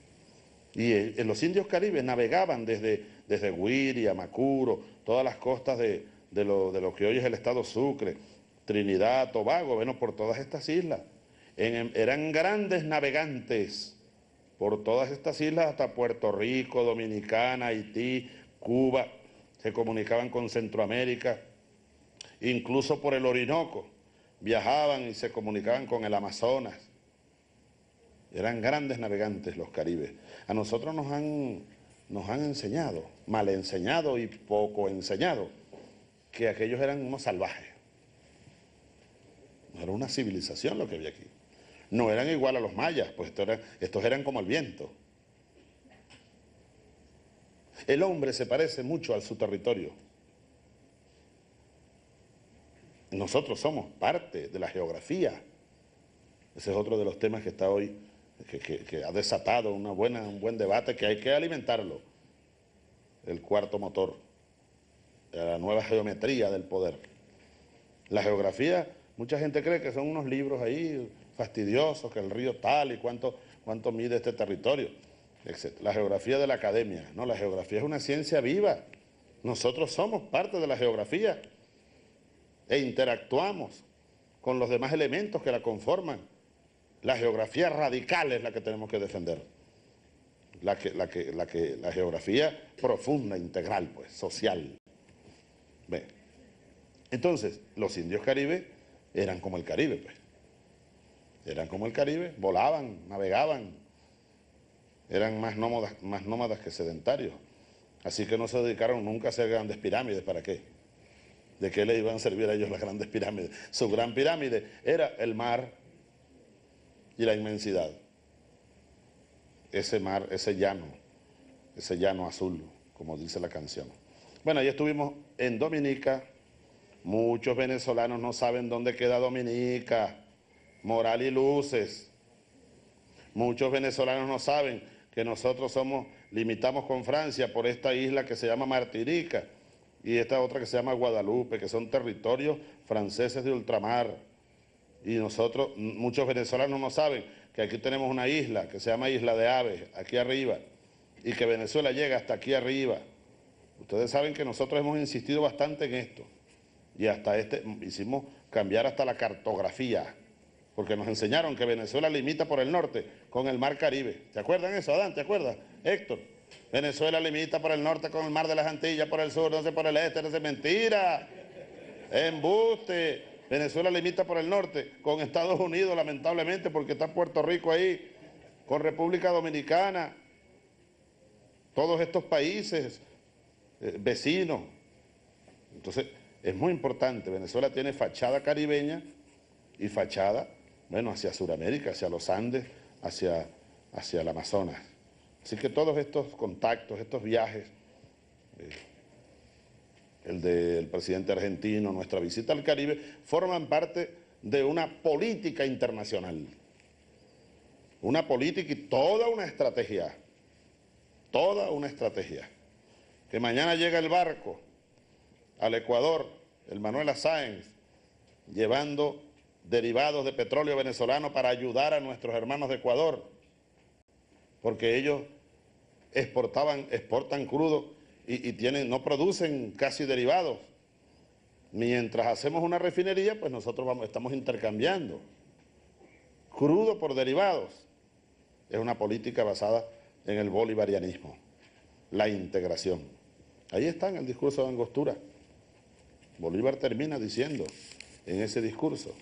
Speaker 3: Y los indios caribes navegaban desde Guiri, Amacuro, todas las costas de lo que hoy es el estado Sucre, Trinidad, Tobago, bueno, por todas estas islas. Eran grandes navegantes por todas estas islas hasta Puerto Rico, Dominicana, Haití, Cuba, se comunicaban con Centroamérica, incluso por el Orinoco, viajaban y se comunicaban con el Amazonas. Eran grandes navegantes los caribes. A nosotros nos han enseñado, mal enseñado y poco enseñado, que aquellos eran unos salvajes. No era una civilización lo que había aquí. No eran igual a los mayas, pues estos eran como el viento. El hombre se parece mucho a su territorio. Nosotros somos parte de la geografía. Ese es otro de los temas que está hoy, que ha desatado un buen debate, que hay que alimentarlo. El cuarto motor, la nueva geometría del poder. La geografía, mucha gente cree que son unos libros ahí fastidiosos, que el río tal y cuánto mide este territorio, etc. La geografía de la academia, no, la geografía es una ciencia viva. Nosotros somos parte de la geografía e interactuamos con los demás elementos que la conforman. La geografía radical es la que tenemos que defender. La geografía profunda, integral, pues, social. Bien. Entonces, los indios caribes eran como el Caribe, pues. Eran como el Caribe, volaban, navegaban, eran más nómadas que sedentarios. Así que no se dedicaron nunca a hacer grandes pirámides. ¿Para qué? ¿De qué les iban a servir a ellos las grandes pirámides? Su gran pirámide era el mar y la inmensidad. Ese mar, ese llano azul, como dice la canción. Bueno, ahí estuvimos en Dominica. Muchos venezolanos no saben dónde queda Dominica, Moral y Luces. Muchos venezolanos no saben que nosotros limitamos con Francia por esta isla que se llama Martinica y esta otra que se llama Guadalupe, que son territorios franceses de ultramar. Y muchos venezolanos no saben que aquí tenemos una isla que se llama Isla de Aves, aquí arriba, y que Venezuela llega hasta aquí arriba. Ustedes saben que nosotros hemos insistido bastante en esto, y hasta hicimos cambiar hasta la cartografía, porque nos enseñaron que Venezuela limita por el norte con el mar Caribe. ¿Te acuerdan eso, Adán? ¿Te acuerdas, Héctor? Venezuela limita por el norte con el mar de las Antillas, por el sur, no sé, por el este, no sé, mentira, embuste. Venezuela limita por el norte con Estados Unidos, lamentablemente, porque está Puerto Rico ahí, con República Dominicana, todos estos países vecinos. Entonces, es muy importante. Venezuela tiene fachada caribeña y fachada, bueno, hacia Sudamérica, hacia los Andes, hacia el Amazonas. Así que todos estos contactos, estos viajes, el del presidente argentino, nuestra visita al Caribe, forman parte de una política internacional. Una política y toda una estrategia. Toda una estrategia. Que mañana llega el barco al Ecuador, el Manuela Sáenz, llevando derivados de petróleo venezolano para ayudar a nuestros hermanos de Ecuador, porque ellos exportan crudo y no producen casi derivados. Mientras hacemos una refinería, pues nosotros estamos intercambiando crudo por derivados, es una política basada en el bolivarianismo, la integración. Ahí está en el discurso de Angostura. Bolívar termina diciendo en ese discurso: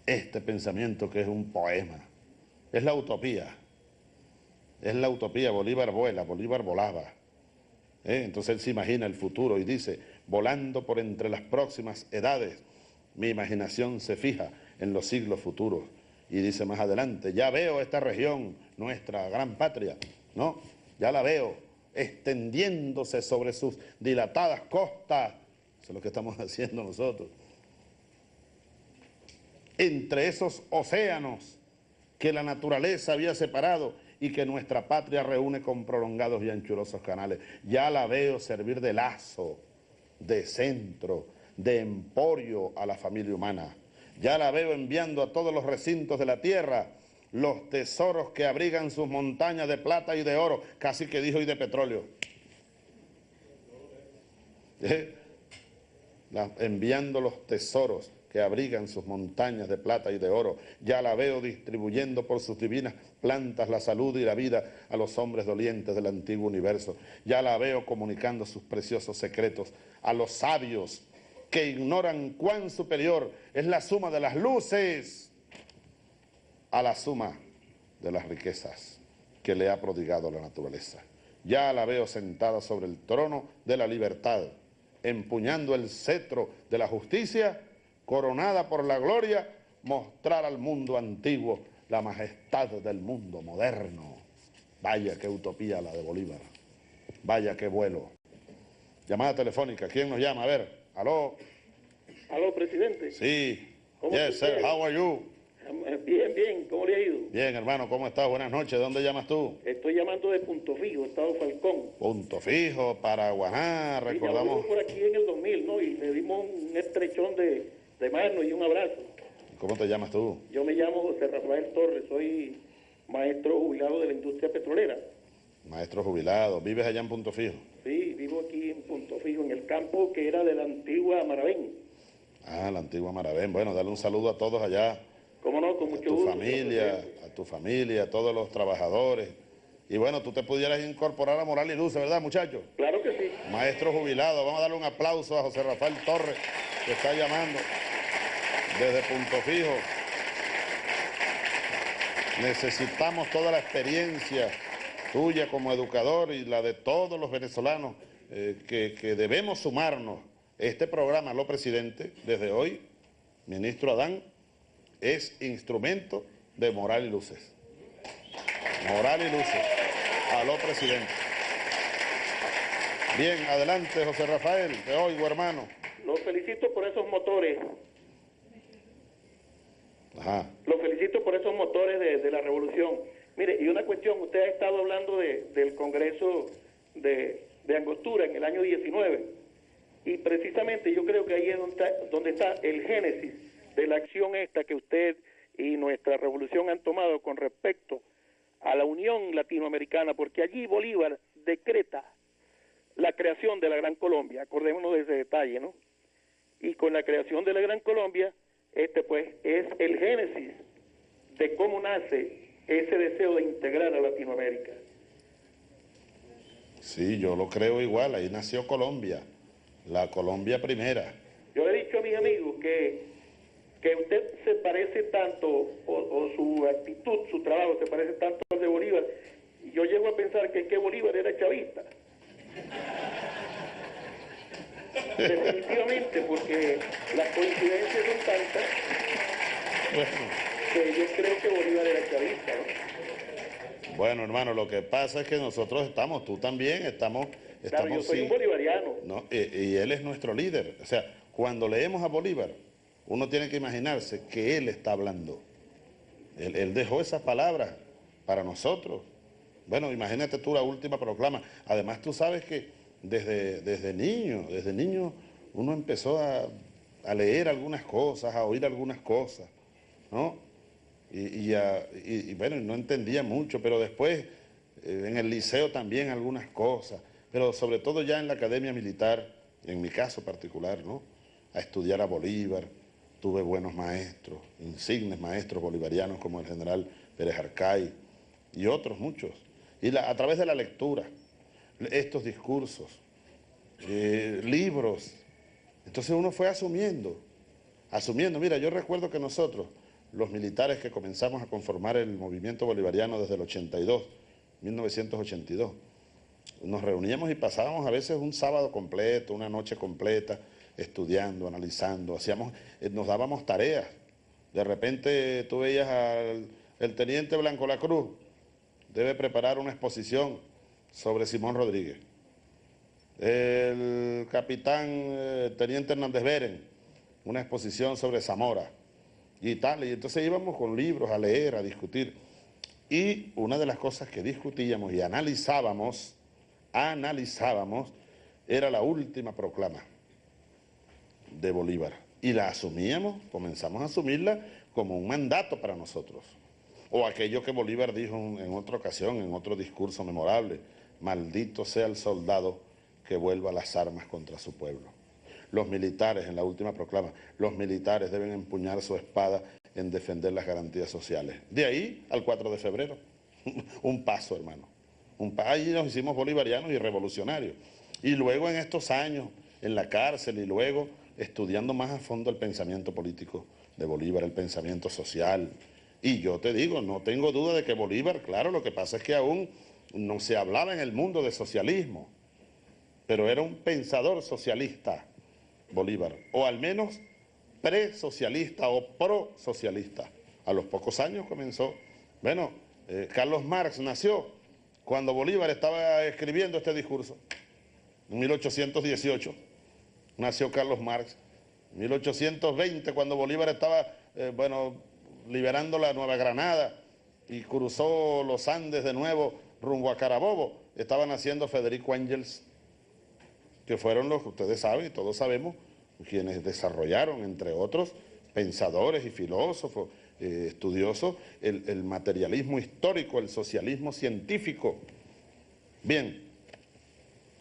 Speaker 3: este pensamiento que es un poema, es la utopía, Bolívar vuela, Bolívar volaba. Entonces él se imagina el futuro y dice: volando por entre las próximas edades, mi imaginación se fija en los siglos futuros. Y dice más adelante: ya veo esta región, nuestra gran patria, ¿no? Ya la veo extendiéndose sobre sus dilatadas costas. Eso es lo que estamos haciendo nosotros. Entre esos océanos que la naturaleza había separado y que nuestra patria reúne con prolongados y anchurosos canales. Ya la veo servir de lazo, de centro, de emporio a la familia humana. Ya la veo enviando a todos los recintos de la tierra los tesoros que abrigan sus montañas de plata y de oro, casi que dijo, y de petróleo. Enviando los tesoros que abrigan sus montañas de plata y de oro. Ya la veo distribuyendo por sus divinas plantas la salud y la vida a los hombres dolientes del antiguo universo. Ya la veo comunicando sus preciosos secretos a los sabios que ignoran cuán superior es la suma de las luces a la suma de las riquezas que le ha prodigado la naturaleza. Ya la veo sentada sobre el trono de la libertad, empuñando el cetro de la justicia, coronada por la gloria, mostrar al mundo antiguo la majestad del mundo moderno. Vaya qué utopía la de Bolívar, vaya qué vuelo. Llamada telefónica, ¿quién nos llama? A ver, aló.
Speaker 4: Aló, presidente.
Speaker 3: Sí. Yes, sir, how are you?
Speaker 4: Bien, bien, ¿cómo le ha ido?
Speaker 3: Bien, hermano, ¿cómo estás? Buenas noches, ¿de dónde llamas tú?
Speaker 4: Estoy llamando de Punto Fijo, Estado Falcón.
Speaker 3: Punto Fijo, Paraguaná, recordamos.
Speaker 4: Y por aquí en el 2000, ¿no? Y le dimos un estrechón de mano y un abrazo.
Speaker 3: ¿Cómo te llamas tú?
Speaker 4: Yo me llamo José Rafael Torres, soy maestro jubilado de la industria petrolera.
Speaker 3: Maestro jubilado, ¿vives allá en Punto Fijo?
Speaker 4: Sí, vivo aquí en Punto Fijo, en el campo que era de la antigua Maravén.
Speaker 3: Ah, la antigua Maravén. Bueno, dale un saludo a todos allá.
Speaker 4: ¿Cómo no? Con mucho gusto.
Speaker 3: A tu familia, a todos los trabajadores. Y bueno, tú te pudieras incorporar a Moral y Luces, ¿verdad, muchachos?
Speaker 4: Claro que sí.
Speaker 3: Maestro jubilado, vamos a darle un aplauso a José Rafael Torres, que está llamando desde Punto Fijo. Necesitamos toda la experiencia tuya como educador y la de todos los venezolanos que debemos sumarnos. Este programa, Aló Presidente, desde hoy, ministro Adán, es instrumento de Moral y Luces. Moral y Luces. Aló Presidente. Bien, adelante, José Rafael, te oigo, hermano.
Speaker 4: Los felicito por esos motores.
Speaker 3: Ajá.
Speaker 4: Los felicito por esos motores de la revolución. Mire, y una cuestión, usted ha estado hablando del Congreso de Angostura en el año 19, y precisamente yo creo que ahí es donde está el génesis de la acción esta que usted y nuestra revolución han tomado con respecto a la Unión Latinoamericana, porque allí Bolívar decreta la creación de la Gran Colombia, acordémonos de ese detalle, ¿no? Y con la creación de la Gran Colombia, pues es el génesis de cómo nace ese deseo de integrar a Latinoamérica.
Speaker 3: Sí, yo lo creo igual, ahí nació Colombia, la Colombia primera.
Speaker 4: Yo le he dicho a mis amigos que usted se parece tanto, o su actitud, su trabajo se parece tanto al de Bolívar, y yo llego a pensar que Bolívar era chavista. Definitivamente, porque las coincidencias son tantas que yo creo que Bolívar era chavista, ¿no?
Speaker 3: Bueno, hermano, lo que pasa es que nosotros estamos, tú también, estamos
Speaker 4: claro, yo soy un bolivariano.
Speaker 3: No, y él es nuestro líder. O sea, cuando leemos a Bolívar, uno tiene que imaginarse que él está hablando. Él dejó esas palabras para nosotros. Bueno, imagínate tú la última proclama. Además, tú sabes que desde niño, uno empezó a leer algunas cosas, a oír algunas cosas, ¿no? Y bueno, no entendía mucho, pero después en el liceo también algunas cosas, pero sobre todo ya en la academia militar, en mi caso particular, ¿no? a estudiar a Bolívar, tuve buenos maestros, insignes maestros bolivarianos como el general Pérez Arcay y otros muchos. Y a través de la lectura, estos discursos, libros, entonces uno fue asumiendo. Mira, yo recuerdo que nosotros, los militares que comenzamos a conformar el movimiento bolivariano desde el 1982, nos reuníamos y pasábamos a veces un sábado completo, una noche completa, estudiando, analizando, nos dábamos tareas. De repente tú veías al teniente Blanco Lacruz, debe preparar una exposición sobre Simón Rodríguez. El capitán teniente Hernández Beren, una exposición sobre Zamora y tal. Y entonces íbamos con libros a leer, a discutir. Y una de las cosas que discutíamos y analizábamos, era la última proclama de Bolívar. Y la asumíamos, comenzamos a asumirla como un mandato para nosotros. O aquello que Bolívar dijo en otra ocasión, en otro discurso memorable: maldito sea el soldado que vuelva las armas contra su pueblo. Los militares, en la última proclama, los militares deben empuñar su espada en defender las garantías sociales. De ahí al 4 de febrero, un paso, hermano. Ahí nos hicimos bolivarianos y revolucionarios. Y luego en estos años, en la cárcel, y luego estudiando más a fondo el pensamiento político de Bolívar, el pensamiento social. Y yo te digo, no tengo duda de que Bolívar, claro, lo que pasa es que aún no se hablaba en el mundo de socialismo, pero era un pensador socialista, Bolívar, o al menos presocialista o prosocialista. A los pocos años comenzó. Bueno, Carlos Marx nació cuando Bolívar estaba escribiendo este discurso, en 1818. Nació Carlos Marx. En 1820, cuando Bolívar estaba, liberando la Nueva Granada y cruzó los Andes de nuevo rumbo a Carabobo, estaba naciendo Federico Engels, que fueron los que ustedes saben y todos sabemos, quienes desarrollaron, entre otros, pensadores y filósofos, estudiosos, el materialismo histórico, el socialismo científico. Bien,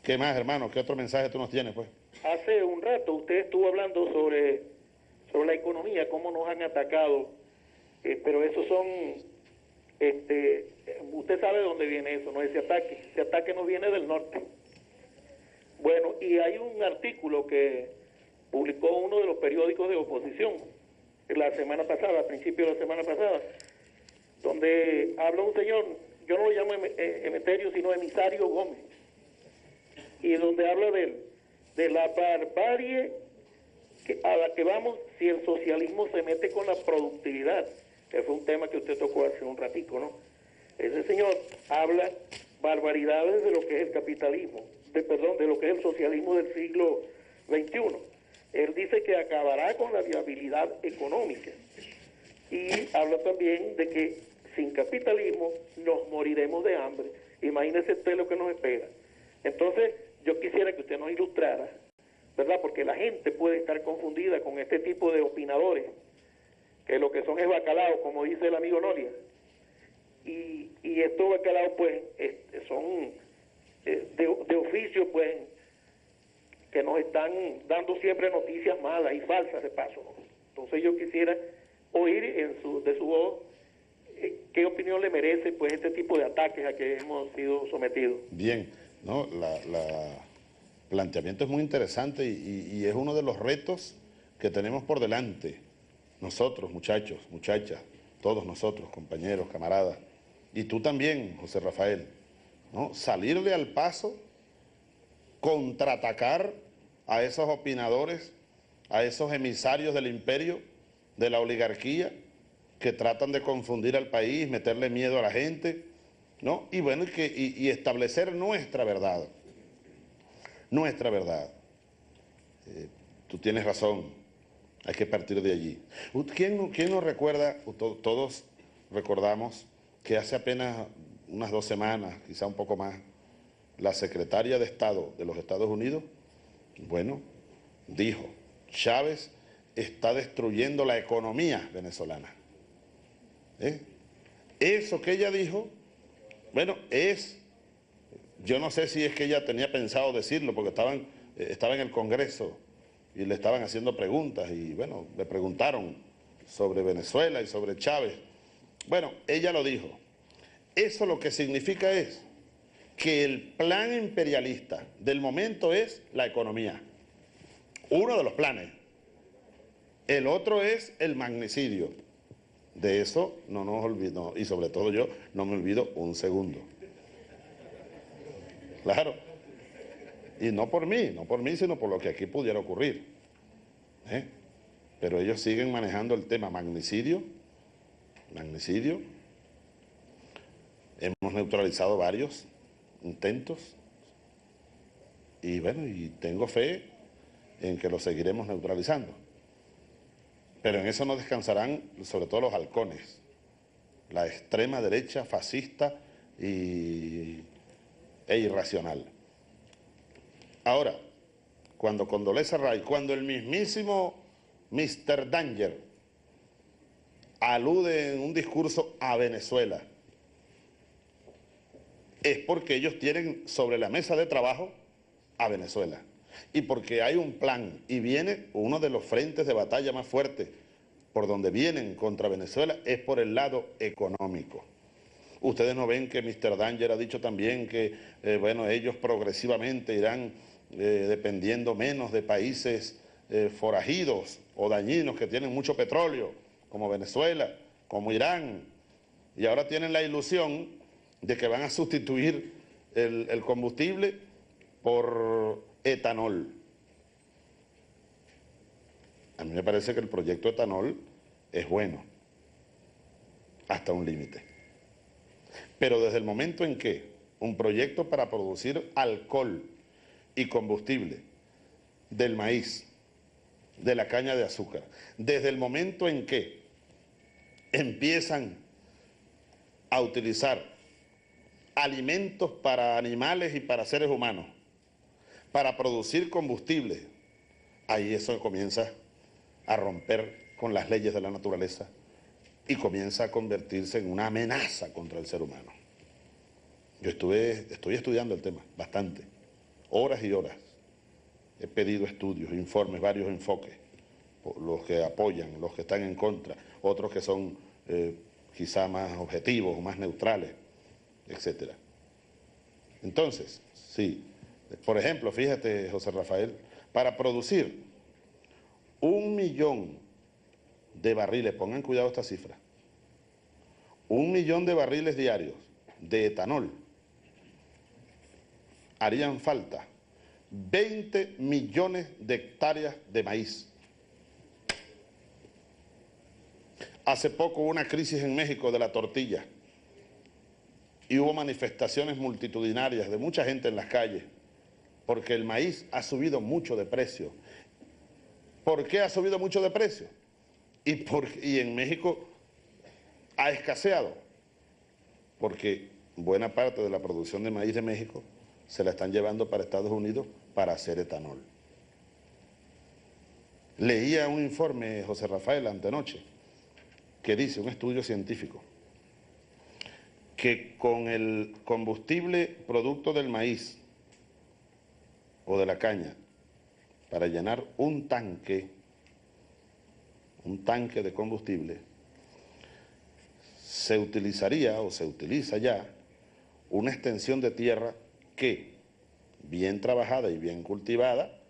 Speaker 3: ¿qué más, hermano? ¿Qué otro mensaje tú nos tienes, pues?
Speaker 4: Hace un rato usted estuvo hablando sobre la economía, cómo nos han atacado, pero esos son, usted sabe de dónde viene eso, ¿no? Ese ataque nos viene del norte. Bueno, y hay un artículo que publicó uno de los periódicos de oposición la semana pasada, a principios de la semana pasada, donde habla un señor, yo no lo llamo Emeterio, sino Emisario Gómez, y donde habla de la barbarie a la que vamos si el socialismo se mete con la productividad, que fue un tema que usted tocó hace un ratico, ¿no? Ese señor habla barbaridades de lo que es el capitalismo, de lo que es el socialismo del siglo XXI. Él dice que acabará con la viabilidad económica y habla también de que sin capitalismo nos moriremos de hambre. Imagínese usted lo que nos espera. Entonces, yo quisiera que usted nos ilustrara, ¿verdad? Porque la gente puede estar confundida con este tipo de opinadores, que lo que son es bacalao, como dice el amigo Nolia. Y estos bacalaos, pues, son de oficio, pues, que nos están dando siempre noticias malas y falsas de paso, ¿no? Entonces yo quisiera oír de su voz qué opinión le merece, pues, este tipo de ataques a que hemos sido sometidos.
Speaker 3: Bien, no, planteamiento es muy interesante y es uno de los retos que tenemos por delante. Nosotros, muchachos, muchachas, todos nosotros, compañeros, camaradas, y tú también, José Rafael, ¿no? Salirle al paso, contraatacar a esos opinadores, a esos emisarios del imperio, de la oligarquía, que tratan de confundir al país, meterle miedo a la gente, ¿no? Y bueno, y establecer nuestra verdad. Nuestra verdad. Tú tienes razón, hay que partir de allí. ¿Quién nos recuerda? Todos recordamos que hace apenas unas 2 semanas, quizá un poco más, la secretaria de Estado de los Estados Unidos, bueno, dijo: Chávez está destruyendo la economía venezolana. Eso que ella dijo, bueno, yo no sé si es que ella tenía pensado decirlo, porque estaba en el Congreso y le estaban haciendo preguntas y bueno, le preguntaron sobre Venezuela y sobre Chávez. Bueno, ella lo dijo. Eso lo que significa es que el plan imperialista del momento es la economía. Uno de los planes. El otro es el magnicidio. De eso no nos olvidamos, y sobre todo yo no me olvido un segundo. Claro. Y no por mí, sino por lo que aquí pudiera ocurrir. Pero ellos siguen manejando el tema magnicidio. Hemos neutralizado varios intentos. Y bueno, y tengo fe en que lo seguiremos neutralizando. Pero en eso no descansarán sobre todo los halcones, la extrema derecha fascista e irracional. Ahora, cuando Condoleezza Rice, cuando el mismísimo Mr. Danger alude en un discurso a Venezuela, es porque ellos tienen sobre la mesa de trabajo a Venezuela. Y porque hay un plan y viene uno de los frentes de batalla más fuertes por donde vienen contra Venezuela es por el lado económico. Ustedes no ven que Mr. Danger ha dicho también que, bueno, ellos progresivamente irán dependiendo menos de países forajidos o dañinos que tienen mucho petróleo, como Venezuela, como Irán, y ahora tienen la ilusión de que van a sustituir el combustible por etanol. A mí me parece que el proyecto etanol es bueno, hasta un límite. Pero desde el momento en que un proyecto para producir alcohol y combustible del maíz, de la caña de azúcar, desde el momento en que empiezan a utilizar alimentos para animales y para seres humanos, para producir combustible, ahí eso comienza a romper con las leyes de la naturaleza y comienza a convertirse en una amenaza contra el ser humano. Yo estoy estudiando el tema bastante, horas y horas. He pedido estudios, informes, varios enfoques, los que apoyan, los que están en contra, otros que son quizá más objetivos, más neutrales, etc. Entonces, sí, por ejemplo, fíjate, José Rafael, para producir 1 millón de barriles, pongan cuidado esta cifra, 1 millón de barriles diarios de etanol, harían falta 20 millones de hectáreas de maíz. Hace poco hubo una crisis en México de la tortilla y hubo manifestaciones multitudinarias de mucha gente en las calles porque el maíz ha subido mucho de precio. ¿Por qué ha subido mucho de precio? Y en México ha escaseado, porque buena parte de la producción de maíz de México se la están llevando para Estados Unidos para hacer etanol. Leía un informe, José Rafael, antenoche, que dice, un estudio científico, que con el combustible producto del maíz o de la caña, para llenar un tanque de combustible, se utilizaría o se utiliza ya una extensión de tierra que, bien trabajada y bien cultivada,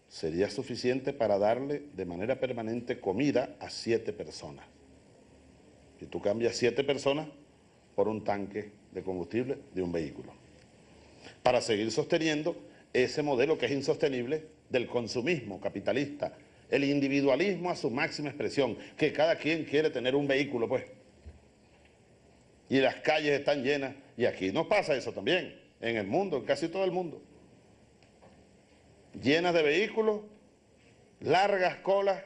Speaker 3: sería suficiente para darle de manera permanente comida a 7 personas. Y tú cambias 7 personas por un tanque de combustible de un vehículo. Para seguir sosteniendo ese modelo que es insostenible del consumismo capitalista, el individualismo a su máxima expresión, que cada quien quiere tener un vehículo, pues. Y las calles están llenas, y aquí nos pasa eso también, en el mundo, en casi todo el mundo. Llenas de vehículos, largas colas,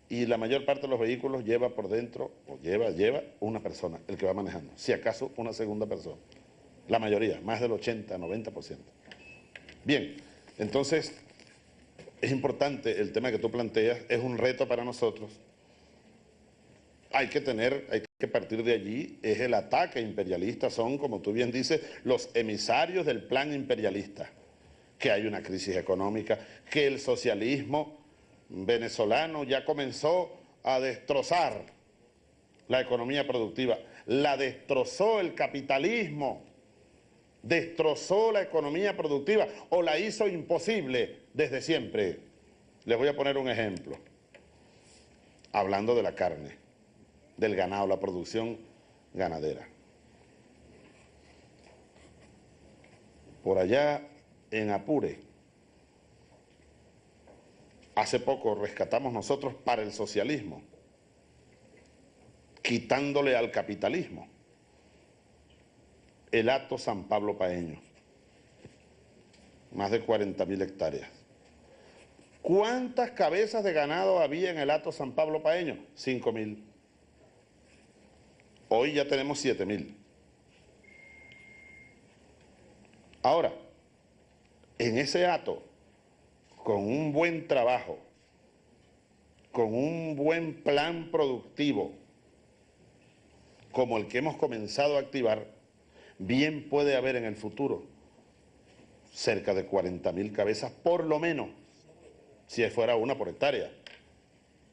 Speaker 3: y la mayor parte de los vehículos lleva por dentro, o lleva una persona, el que va manejando, si acaso una segunda persona. La mayoría, más del 80-90%. Bien, entonces es importante el tema que tú planteas, es un reto para nosotros. Hay que partir de allí, es el ataque imperialista, son, como tú bien dices, los emisarios del plan imperialista, que hay una crisis económica, que el socialismo venezolano ya comenzó a destrozar la economía productiva, la destrozó el capitalismo, destrozó la economía productiva o la hizo imposible desde siempre. Les voy a poner un ejemplo, hablando de la carne, del ganado, la producción ganadera. Por allá en Apure, hace poco rescatamos nosotros para el socialismo, quitándole al capitalismo, el Hato San Pablo Paeño, más de 40.000 hectáreas. ¿Cuántas cabezas de ganado había en el Hato San Pablo Paeño? 5.000. Hoy ya tenemos 7.000. Ahora, en ese hato, con un buen trabajo, con un buen plan productivo, como el que hemos comenzado a activar, bien puede haber en el futuro cerca de 40.000 cabezas, por lo menos, si fuera una por hectárea,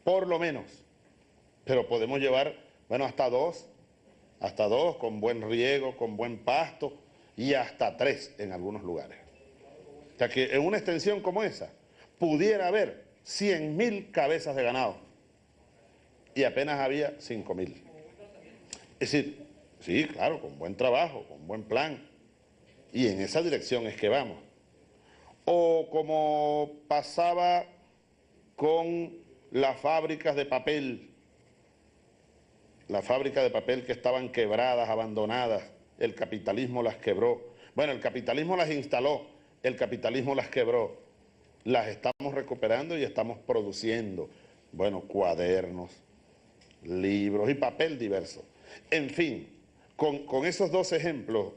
Speaker 3: por lo menos. Pero podemos llevar, bueno, hasta dos, con buen riego, con buen pasto, y hasta 3 en algunos lugares. O sea que en una extensión como esa pudiera haber 100.000 cabezas de ganado y apenas había 5.000. Es decir, sí, claro, con buen trabajo, con buen plan, y en esa dirección es que vamos. O como pasaba con las fábricas de papel, la fábrica de papel que estaban quebradas, abandonadas, el capitalismo las quebró. Bueno, el capitalismo las instaló, el capitalismo las quebró. Las estamos recuperando y estamos produciendo, bueno, cuadernos, libros y papel diverso. En fin, con esos dos ejemplos,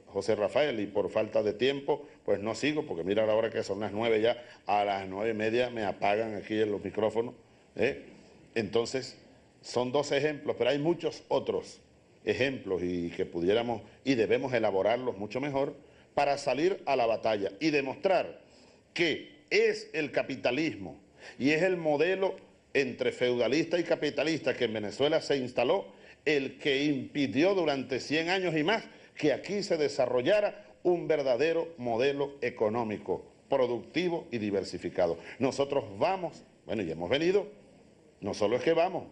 Speaker 3: José Rafael, y por falta de tiempo, pues no sigo, porque mira la hora que son las 9 ya, a las 9:30 me apagan aquí en los micrófonos. Entonces, son 2 ejemplos, pero hay muchos otros ejemplos y que pudiéramos y debemos elaborarlos mucho mejor para salir a la batalla y demostrar que es el capitalismo y es el modelo entre feudalista y capitalista que en Venezuela se instaló el que impidió durante 100 años y más que aquí se desarrollara un verdadero modelo económico, productivo y diversificado. Nosotros vamos, bueno, y hemos venido, no solo es que vamos,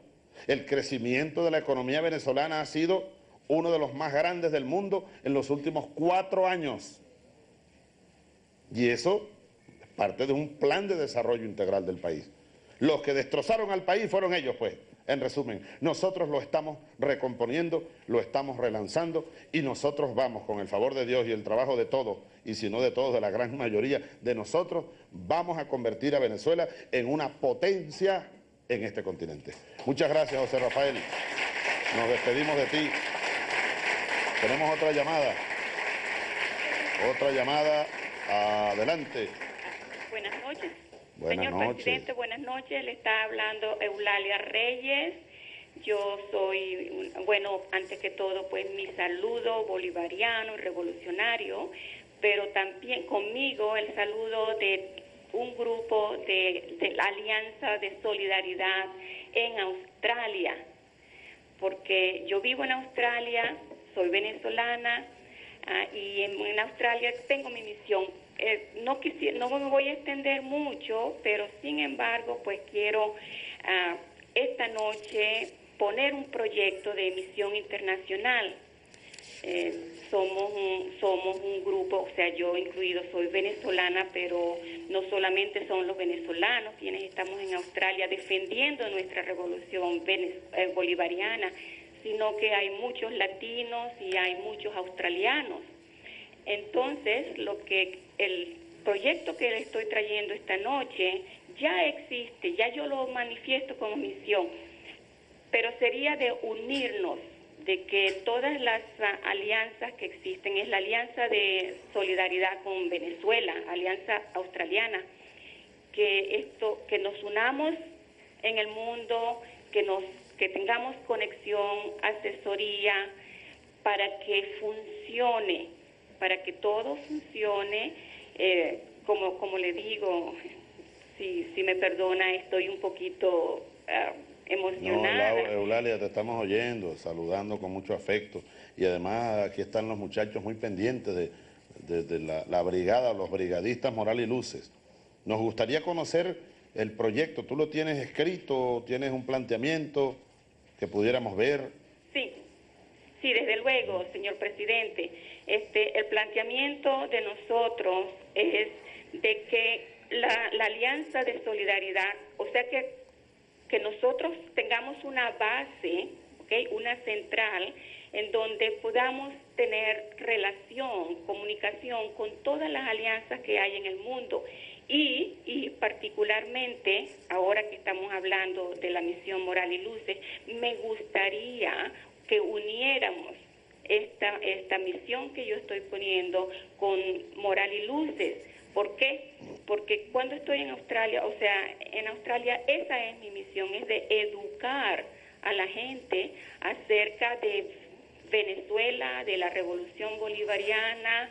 Speaker 3: el crecimiento de la economía venezolana ha sido uno de los más grandes del mundo en los últimos 4 años. Y eso es parte de un plan de desarrollo integral del país. Los que destrozaron al país fueron ellos, pues, en resumen. Nosotros lo estamos recomponiendo, lo estamos relanzando y nosotros vamos, con el favor de Dios y el trabajo de todos, y si no de todos, de la gran mayoría de nosotros, vamos a convertir a Venezuela en una potencia en este continente. Muchas gracias, José Rafael. Nos despedimos de ti. Tenemos otra llamada. Otra llamada. Adelante.
Speaker 5: Buenas noches.
Speaker 3: Buenas
Speaker 5: Señor
Speaker 3: noches.
Speaker 5: presidente, buenas noches. Le está hablando Eulalia Reyes. Yo soy, bueno, antes que todo, pues mi saludo bolivariano y revolucionario, pero también conmigo el saludo de un grupo de la Alianza de Solidaridad en Australia, porque yo vivo en Australia, soy venezolana, y en Australia tengo mi misión. No me voy a extender mucho, pero sin embargo, pues quiero esta noche poner un proyecto de misión internacional. Somos un grupo, o sea, yo incluido soy venezolana, pero no solamente son los venezolanos quienes estamos en Australia defendiendo nuestra revolución bolivariana, sino que hay muchos latinos y hay muchos australianos. Entonces, el proyecto que le estoy trayendo esta noche ya existe, ya yo lo manifiesto como misión, pero sería de unirnos, de que todas las alianzas que existen, es la Alianza de Solidaridad con Venezuela, Alianza Australiana, que nos unamos en el mundo, que tengamos conexión, asesoría, para que funcione, para que todo funcione como le digo, si me perdona, estoy un poquito emocionada.
Speaker 3: No, Eulalia, te estamos oyendo, saludando con mucho afecto. Y además aquí están los muchachos muy pendientes de la brigada, los brigadistas Moral y Luces. Nos gustaría conocer el proyecto. ¿Tú lo tienes escrito? ¿Tienes un planteamiento que pudiéramos ver?
Speaker 5: Sí, desde luego, señor presidente. El planteamiento de nosotros es de que la Alianza de Solidaridad, o sea que nosotros tengamos una base, ¿okay? Una central, en donde podamos tener relación, comunicación con todas las alianzas que hay en el mundo. Y particularmente, ahora que estamos hablando de la misión Moral y Luces, me gustaría que uniéramos esta misión que yo estoy poniendo con Moral y Luces. ¿Por qué? Porque cuando estoy en Australia, o sea, en Australia esa es mi misión, es de educar a la gente acerca de Venezuela, de la revolución bolivariana,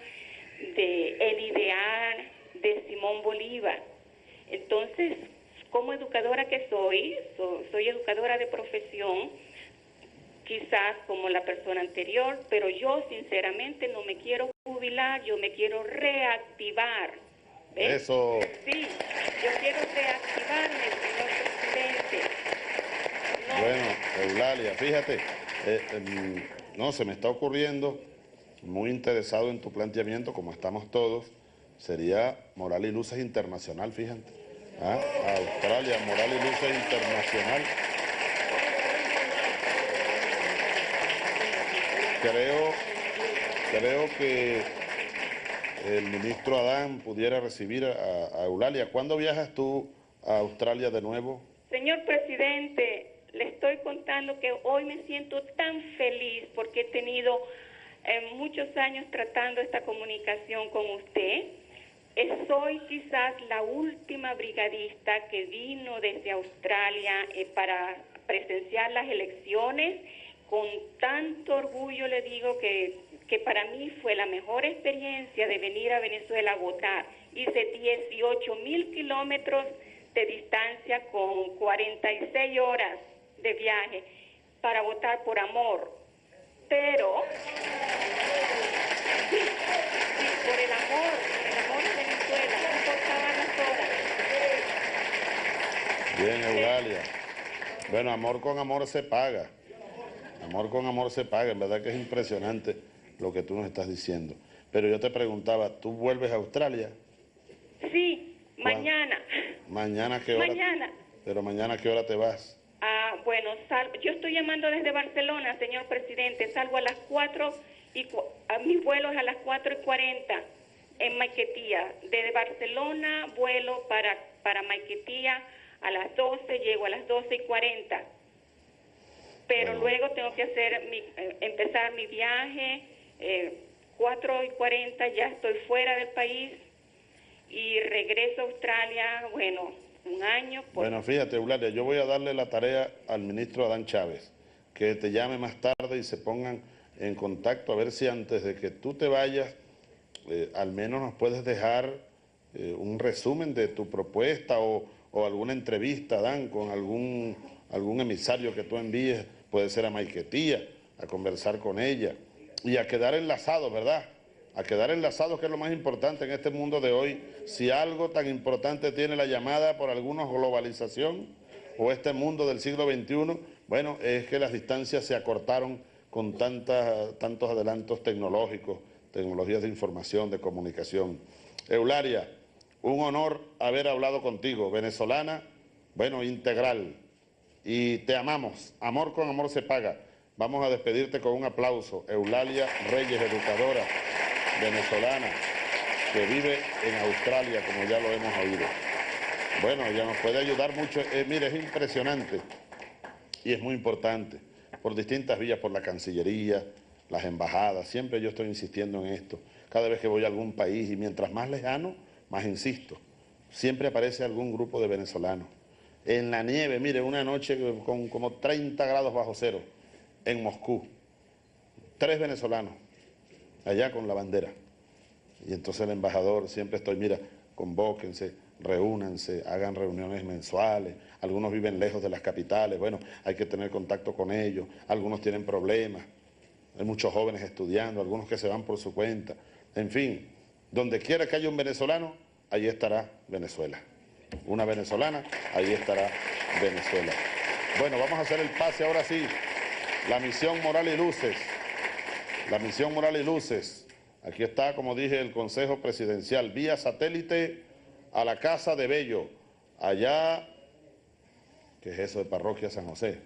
Speaker 5: de el ideal de Simón Bolívar. Entonces, como educadora que soy educadora de profesión, quizás como la persona anterior, pero yo sinceramente no me quiero jubilar, yo me quiero reactivar. ¿Ves?
Speaker 3: Eso.
Speaker 5: Sí, yo quiero reactivarme, señor presidente. No.
Speaker 3: Bueno, Eulalia, fíjate, no, se me está ocurriendo, muy interesado en tu planteamiento, como estamos todos, sería Moral y Luces Internacional, fíjate. Australia, Moral y Luces Internacional. Creo que el ministro Adán pudiera recibir a Eulalia. ¿Cuándo viajas tú a Australia de nuevo?
Speaker 5: Señor presidente, le estoy contando que hoy me siento tan feliz porque he tenido muchos años tratando esta comunicación con usted. Soy quizás la última brigadista que vino desde Australia para presenciar las elecciones. Con tanto orgullo le digo que para mí fue la mejor experiencia de venir a Venezuela a votar. Hice 18,000 kilómetros de distancia con 46 horas de viaje para votar por amor. Pero, sí, por el amor de Venezuela, no importaban las horas.
Speaker 3: Bien, Eulalia. Bueno, amor con amor se paga. Amor con amor se paga, en verdad que es impresionante lo que tú nos estás diciendo. Pero yo te preguntaba, ¿tú vuelves a Australia?
Speaker 5: Sí, mañana.
Speaker 3: ¿Mañana a qué hora?
Speaker 5: Mañana.
Speaker 3: ¿Pero mañana a qué hora te vas?
Speaker 5: Bueno, yo estoy llamando desde Barcelona, señor presidente. Salgo a las 4 mi vuelo es a las 4:40 en Maiquetía. Desde Barcelona vuelo para Maiquetía a las 12, llego a las 12:40. Pero luego tengo que empezar mi viaje, 4:40 ya estoy fuera del país y regreso a Australia, bueno, un año.
Speaker 3: Bueno, fíjate, Eulalia, yo voy a darle la tarea al ministro Adán Chávez, que te llame más tarde y se pongan en contacto a ver si antes de que tú te vayas, al menos nos puedes dejar un resumen de tu propuesta o alguna entrevista, Adán, con algún emisario que tú envíes. Puede ser a Maiquetía, a conversar con ella y a quedar enlazados, ¿verdad? A quedar enlazados, que es lo más importante en este mundo de hoy. Si algo tan importante tiene la llamada por algunos globalización o este mundo del siglo XXI, bueno, es que las distancias se acortaron con tantos adelantos tecnológicos, tecnologías de información, de comunicación. Eulalia, un honor haber hablado contigo, venezolana, bueno, integral. Y te amamos, amor con amor se paga. Vamos a despedirte con un aplauso. Eulalia Reyes, educadora venezolana, que vive en Australia, como ya lo hemos oído. Bueno, ella nos puede ayudar mucho. Mire, es impresionante y es muy importante, por distintas vías, por la Cancillería, las embajadas, siempre yo estoy insistiendo en esto. Cada vez que voy a algún país, y mientras más lejano, más insisto, siempre aparece algún grupo de venezolanos. En la nieve, mire, una noche con como 30 grados bajo cero, en Moscú, 3 venezolanos, allá con la bandera. Y entonces el embajador, siempre estoy, mira, convóquense, reúnanse, hagan reuniones mensuales. Algunos viven lejos de las capitales, bueno, hay que tener contacto con ellos. Algunos tienen problemas, hay muchos jóvenes estudiando, algunos que se van por su cuenta. En fin, donde quiera que haya un venezolano, allí estará Venezuela. Una venezolana, ahí estará Venezuela. Bueno, vamos a hacer el pase ahora sí. La misión Moral y Luces. La misión Moral y Luces. Aquí está, como dije, el Consejo Presidencial, vía satélite a la Casa de Bello. Allá, ¿qué es eso de Parroquia San José?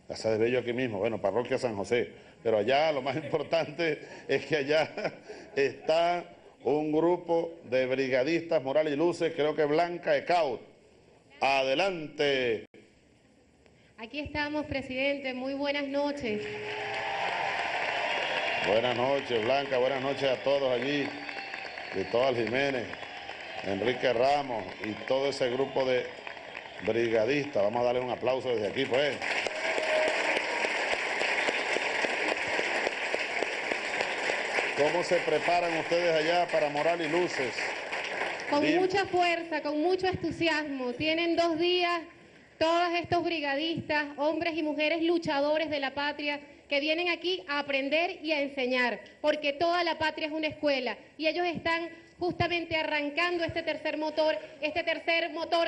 Speaker 3: Casa de Bello aquí mismo, bueno, Parroquia San José. Pero allá lo más importante es que allá está un grupo de brigadistas Moral y Luces, creo que Blanca Ecaut. Adelante.
Speaker 6: Aquí estamos, presidente. Muy buenas noches.
Speaker 3: Buenas noches, Blanca. Buenas noches a todos allí. Cristóbal Jiménez, Enrique Ramos y todo ese grupo de brigadistas. Vamos a darle un aplauso desde aquí, pues. ¿Cómo se preparan ustedes allá para Moral y Luces?
Speaker 6: Con mucha fuerza, con mucho entusiasmo. Tienen 2 días todos estos brigadistas, hombres y mujeres luchadores de la patria, que vienen aquí a aprender y a enseñar, porque toda la patria es una escuela, y ellos están justamente arrancando este tercer motor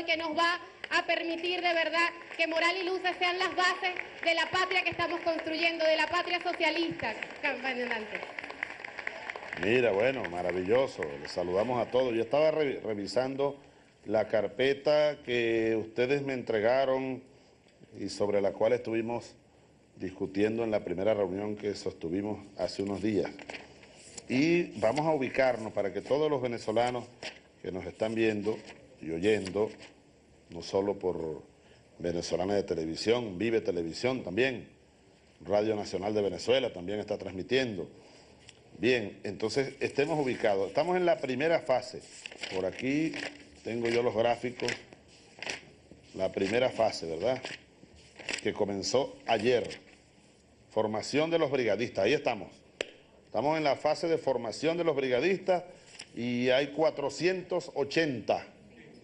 Speaker 6: que nos va a permitir de verdad que Moral y Luces sean las bases de la patria que estamos construyendo, de la patria socialista.
Speaker 3: Mira, bueno, maravilloso. Les saludamos a todos. Yo estaba revisando la carpeta que ustedes me entregaron y sobre la cual estuvimos discutiendo en la primera reunión que sostuvimos hace unos días. Y vamos a ubicarnos para que todos los venezolanos que nos están viendo y oyendo, no solo por Venezolana de Televisión, Vive Televisión también, Radio Nacional de Venezuela también está transmitiendo. Bien, entonces estemos ubicados. Estamos en la primera fase. Por aquí tengo yo los gráficos. La primera fase, ¿verdad? Que comenzó ayer. Formación de los brigadistas. Ahí estamos. Estamos en la fase de formación de los brigadistas y hay 480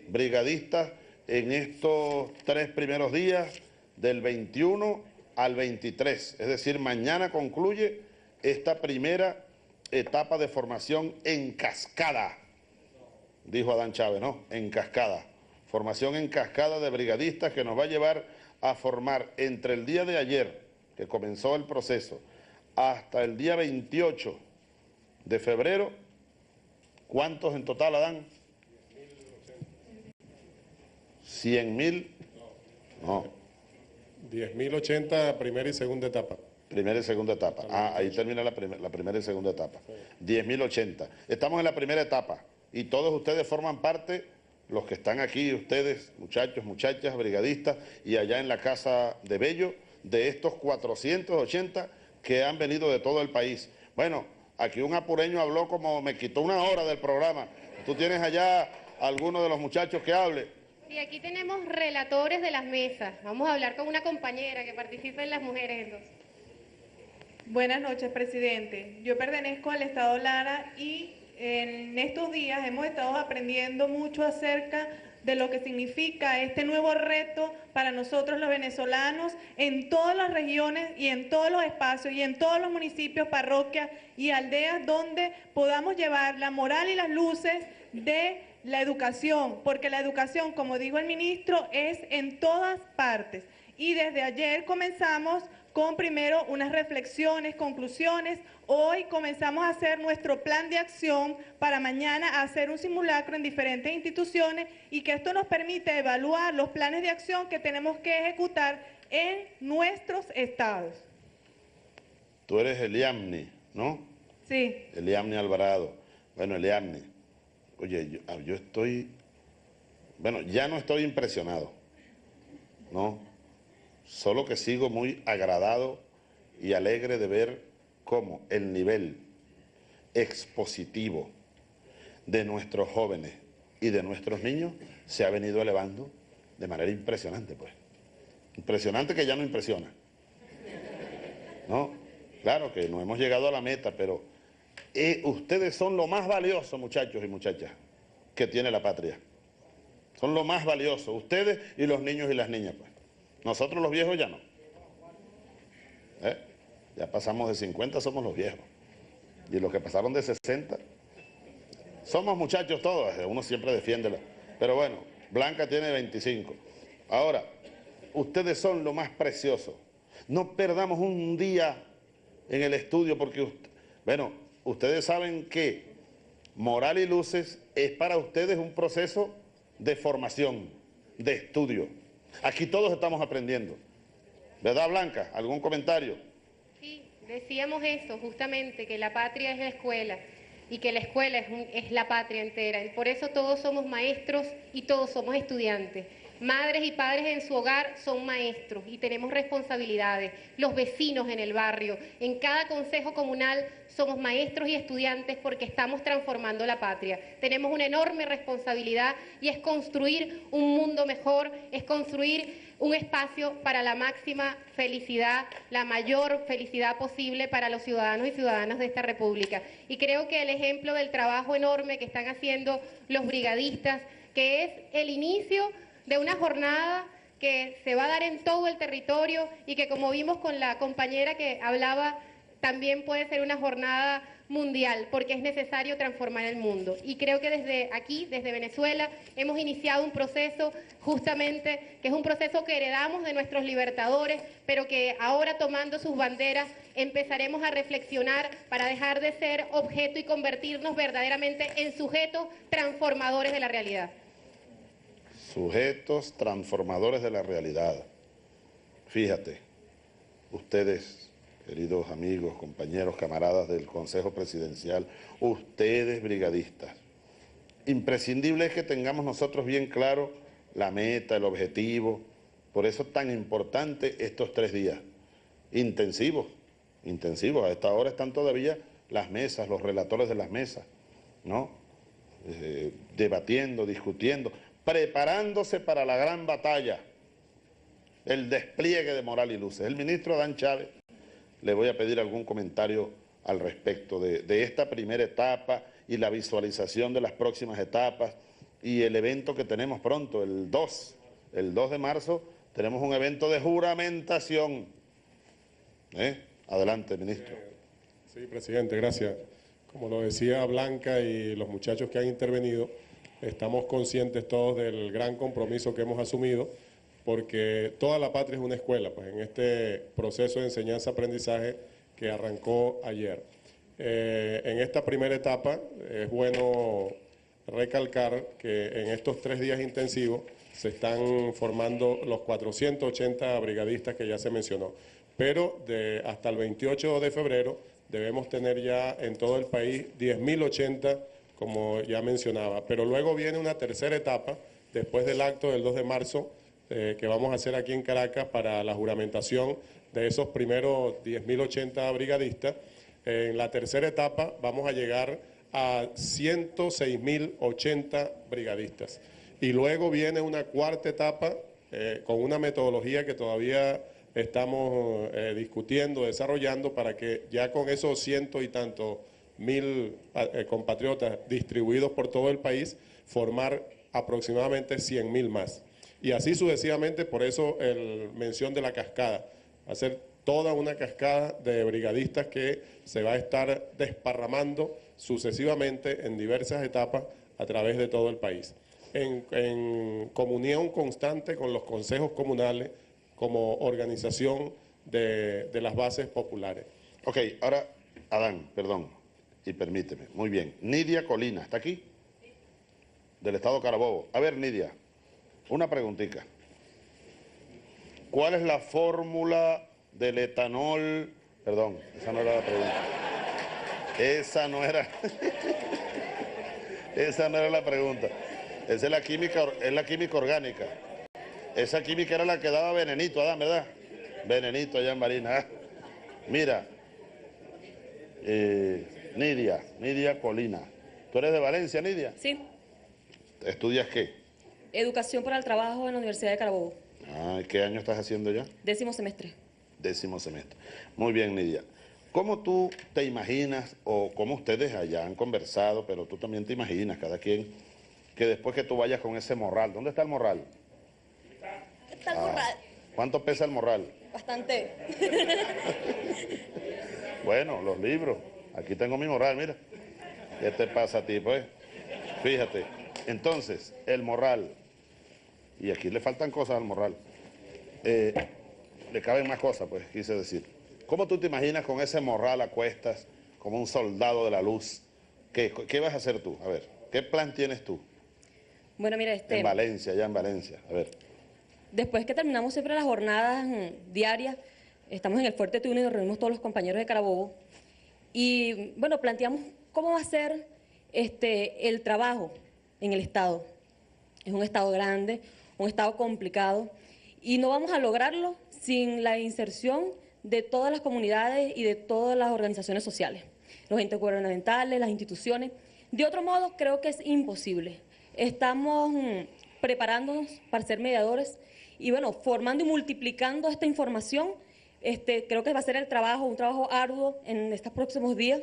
Speaker 3: brigadistas en estos 3 primeros días, del 21 al 23. Es decir, mañana concluye esta primera etapa de formación en cascada, dijo Adán Chávez, ¿no? En cascada. Formación en cascada de brigadistas que nos va a llevar a formar entre el día de ayer, que comenzó el proceso, hasta el día 28 de febrero. ¿Cuántos en total, Adán? 100.000. No.
Speaker 1: 10.080 primera y segunda etapa.
Speaker 3: Primera y segunda etapa. Ah, ahí termina la primera y segunda etapa. 10.080. Estamos en la primera etapa y todos ustedes forman parte, los que están aquí, ustedes, muchachos, muchachas, brigadistas, y allá en la Casa de Bello, de estos 480 que han venido de todo el país. Bueno, aquí un apureño habló como me quitó 1 hora del programa. ¿Tú tienes allá alguno de los muchachos que hable?
Speaker 6: Y aquí tenemos relatores de las mesas. Vamos a hablar con una compañera que participa en las mujeres entonces.
Speaker 7: Buenas noches, presidente. Yo pertenezco al Estado Lara y en estos días hemos estado aprendiendo mucho acerca de lo que significa este nuevo reto para nosotros los venezolanos en todas las regiones y en todos los espacios y en todos los municipios, parroquias y aldeas donde podamos llevar la moral y las luces de la educación, porque la educación, como dijo el ministro, es en todas partes. Y desde ayer comenzamos con primero unas reflexiones, conclusiones. Hoy comenzamos a hacer nuestro plan de acción para mañana hacer un simulacro en diferentes instituciones y que esto nos permite evaluar los planes de acción que tenemos que ejecutar en nuestros estados.
Speaker 3: Tú eres Eliamni, ¿no?
Speaker 7: Sí.
Speaker 3: Eliamni Alvarado. Bueno, Eliamni, oye, yo estoy, bueno, ya no estoy impresionado, ¿no? Solo que sigo muy agradado y alegre de ver cómo el nivel expositivo de nuestros jóvenes y de nuestros niños se ha venido elevando de manera impresionante, pues. Impresionante que ya no impresiona. ¿No? Claro que no hemos llegado a la meta, pero ustedes son lo más valioso, muchachos y muchachas, que que tiene la patria. Son lo más valioso, ustedes y los niños y las niñas, pues. Nosotros los viejos ya no. Ya pasamos de 50, somos los viejos. Y los que pasaron de 60, somos muchachos todos, uno siempre defiende. Pero bueno, Blanca tiene 25. Ahora, ustedes son lo más precioso. No perdamos un día en el estudio porque, bueno, ustedes saben que Moral y Luces es para ustedes un proceso de formación, de estudio. Aquí todos estamos aprendiendo. ¿Verdad, Blanca? ¿Algún comentario?
Speaker 6: Sí, decíamos eso, justamente, que la patria es la escuela y que la escuela es la patria entera. Y por eso todos somos maestros y todos somos estudiantes. Madres y padres en su hogar son maestros y tenemos responsabilidades. Los vecinos en el barrio, en cada consejo comunal somos maestros y estudiantes porque estamos transformando la patria. Tenemos una enorme responsabilidad y es construir un mundo mejor, es construir un espacio para la máxima felicidad, la mayor felicidad posible para los ciudadanos y ciudadanas de esta República. Y creo que el ejemplo del trabajo enorme que están haciendo los brigadistas, que es el inicio de una jornada que se va a dar en todo el territorio y que, como vimos con la compañera que hablaba, también puede ser una jornada mundial, porque es necesario transformar el mundo. Y creo que desde aquí, desde Venezuela, hemos iniciado un proceso justamente, que es un proceso que heredamos de nuestros libertadores, pero que ahora, tomando sus banderas, empezaremos a reflexionar para dejar de ser objeto y convertirnos verdaderamente en sujetos transformadores de la realidad.
Speaker 3: Sujetos transformadores de la realidad. Fíjate, ustedes, queridos amigos, compañeros, camaradas del Consejo Presidencial, ustedes brigadistas, imprescindible es que tengamos nosotros bien claro la meta, el objetivo. Por eso tan importante estos 3 días, intensivos. A esta hora están todavía las mesas, los relatores de las mesas, ¿no? Debatiendo, discutiendo, preparándose para la gran batalla, el despliegue de Moral y Luces. El ministro Adán Chávez, le voy a pedir algún comentario al respecto de esta primera etapa y la visualización de las próximas etapas y el evento que tenemos pronto, el 2 de marzo, tenemos un evento de juramentación. Adelante, ministro.
Speaker 8: Sí, presidente, gracias. Como lo decía Blanca y los muchachos que han intervenido, estamos conscientes todos del gran compromiso que hemos asumido, porque toda la patria es una escuela, pues en este proceso de enseñanza-aprendizaje que arrancó ayer. En esta primera etapa es bueno recalcar que en estos 3 días intensivos se están formando los 480 brigadistas que ya se mencionó, pero hasta el 28 de febrero debemos tener ya en todo el país 10.080, como ya mencionaba. Pero luego viene una tercera etapa, después del acto del 2 de marzo, que vamos a hacer aquí en Caracas para la juramentación de esos primeros 10.080 brigadistas. En la tercera etapa vamos a llegar a 106.080 brigadistas. Y luego viene una cuarta etapa con una metodología que todavía estamos discutiendo, desarrollando, para que ya con esos 100 y tantos mil compatriotas distribuidos por todo el país, formar aproximadamente 100.000 más. Y así sucesivamente, por eso mención de la cascada, hacer toda una cascada de brigadistas que se va a estar desparramando sucesivamente en diversas etapas a través de todo el país. En comunión constante con los consejos comunales como organización de las bases populares.
Speaker 3: Ok, ahora, Adán, perdón, y permíteme, muy bien. Nidia Colina, ¿está aquí? Del estado Carabobo. A ver, Nidia, una preguntita. ¿Cuál es la fórmula del etanol? Perdón, esa no era la pregunta. Esa no era la pregunta. Esa es la química orgánica. Esa química era la que daba venenito, Adán, ¿verdad? Venenito allá en Barinas. Mira, Nidia Colina. ¿Tú eres de Valencia, Nidia?
Speaker 9: Sí.
Speaker 3: ¿Estudias qué?
Speaker 9: Educación para el trabajo en la Universidad de Carabobo.
Speaker 3: ¿Qué año estás haciendo ya?
Speaker 9: 10º semestre.
Speaker 3: 10º semestre. Muy bien, Nidia. ¿Cómo tú te imaginas, o cómo ustedes allá han conversado, pero tú también te imaginas, cada quien, que después que tú vayas con ese morral. ¿Dónde está el morral?
Speaker 9: Está el morral.
Speaker 3: ¿Cuánto pesa el morral?
Speaker 9: Bastante.
Speaker 3: Bueno, los libros. Aquí tengo mi morral, mira. ¿Qué te pasa a ti, pues? Fíjate. Entonces, el morral. Y aquí le faltan cosas al morral. Le caben más cosas, pues, quise decir. ¿Cómo tú te imaginas con ese morral a cuestas, como un soldado de la luz? ¿Qué vas a hacer tú? A ver, ¿qué plan tienes tú?
Speaker 9: Bueno, mira,
Speaker 3: En Valencia, allá en Valencia. A ver.
Speaker 9: después que terminamos siempre las jornadas diarias, estamos en el Fuerte Tuna y nos reunimos todos los compañeros de Carabobo. Y bueno, planteamos cómo va a ser el trabajo en el Estado. Es un Estado grande, un Estado complicado, y no vamos a lograrlo sin la inserción de todas las comunidades y de todas las organizaciones sociales, los entes gubernamentales, las instituciones. De otro modo, creo que es imposible. Estamos preparándonos para ser mediadores y, bueno, formando y multiplicando esta información. Creo que va a ser un trabajo arduo en estos próximos días